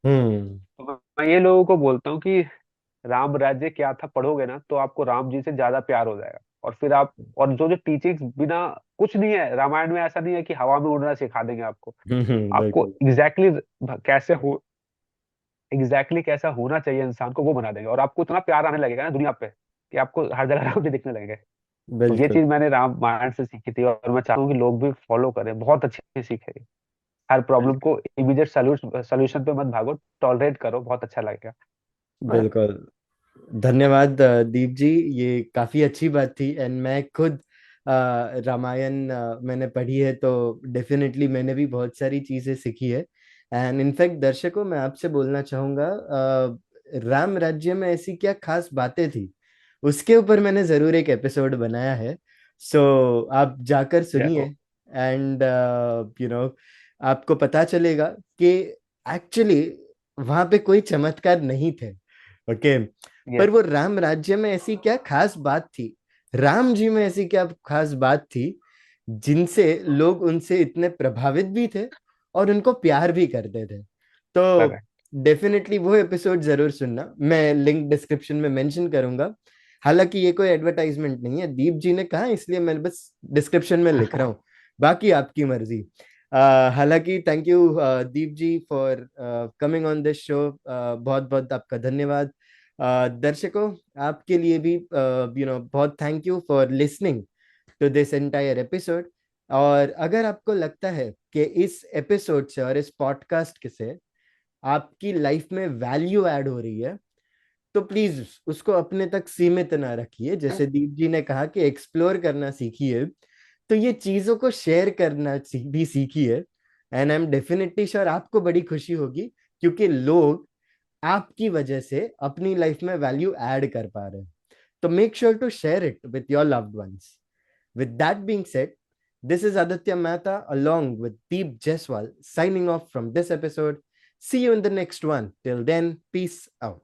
हम्म। तो मैं ये लोगों को बोलता हूँ कि राम राज्य क्या था पढ़ोगे ना, तो आपको राम जी से ज्यादा प्यार हो जाएगा। और फिर आप, और जो जो टीचिंग्स, बिना कुछ नहीं है रामायण में, ऐसा नहीं है कि हवा में उड़ना सिखा देंगे आपको। आपको बिल्कुल। कैसे हो कैसा होना चाहिए इंसान को, वो बना देंगे। और आपको इतना प्यार आने लगेगा ना दुनिया पे कि आपको हर जगह राम जी दिखने लगेंगे। तो ये बिल्कुल। चीज मैंने रामायण से सीखी थी, और मैं चाहता हूँ कि लोग भी फॉलो करें। बहुत अच्छी सीख है ये। हर प्रॉब्लम को इमीडिएट सोल्यूशन पे मत भागो, टॉलरेट करो, बहुत अच्छा लगेगा। बिल्कुल। धन्यवाद दीप जी। ये काफी अच्छी बात थी। एंड मैं खुद रामायण मैंने पढ़ी है, तो डेफिनेटली मैंने भी बहुत सारी चीजें सीखी है। एंड इनफैक्ट दर्शकों, मैं आपसे बोलना चाहूंगा, राम राज्य में ऐसी क्या खास बातें थी, उसके ऊपर मैंने जरूर एक एपिसोड बनाया है। सो आप जाकर सुनिए। एंड आपको पता चलेगा कि एक्चुअली वहां पे कोई चमत्कार नहीं थे। ओके। पर यस। वो राम राज्य में ऐसी क्या खास बात थी, राम जी में ऐसी क्या खास बात थी, जिनसे लोग उनसे इतने प्रभावित भी थे और उनको प्यार भी करते थे। तो करेक्ट। डेफिनेटली वो एपिसोड जरूर सुनना। मैं लिंक डिस्क्रिप्शन में मेंशन करूंगा। हालांकि ये कोई एडवर्टाइजमेंट नहीं है, दीप जी ने कहा इसलिए मैं बस डिस्क्रिप्शन में लिख रहा हूँ। बाकी आपकी मर्जी। हालांकि thank you Deep ji for coming on this show. बहुत बहुत आपका धन्यवाद। दर्शकों, आपके लिए भी बहुत thank you for listening to this entire episode. और अगर आपको लगता है कि इस एपिसोड से और इस पॉडकास्ट से आपकी लाइफ में वैल्यू ऐड हो रही है, तो प्लीज उसको अपने तक सीमित ना रखिए। जैसे दीप जी ने कहा कि एक्सप्लोर करना सीखिए, तो ये चीजों को शेयर करना भी सीखिए। And I am definitely sure आपको बड़ी खुशी होगी, क्योंकि लोग आपकी वजह से अपनी लाइफ में वैल्यू ऐड कर पा रहे हैं। So make sure to share it with your loved ones. With that being said, this is Aditya Mehta along with Deep Jaiswal signing off from this episode. See you in the next one. Till then, peace out.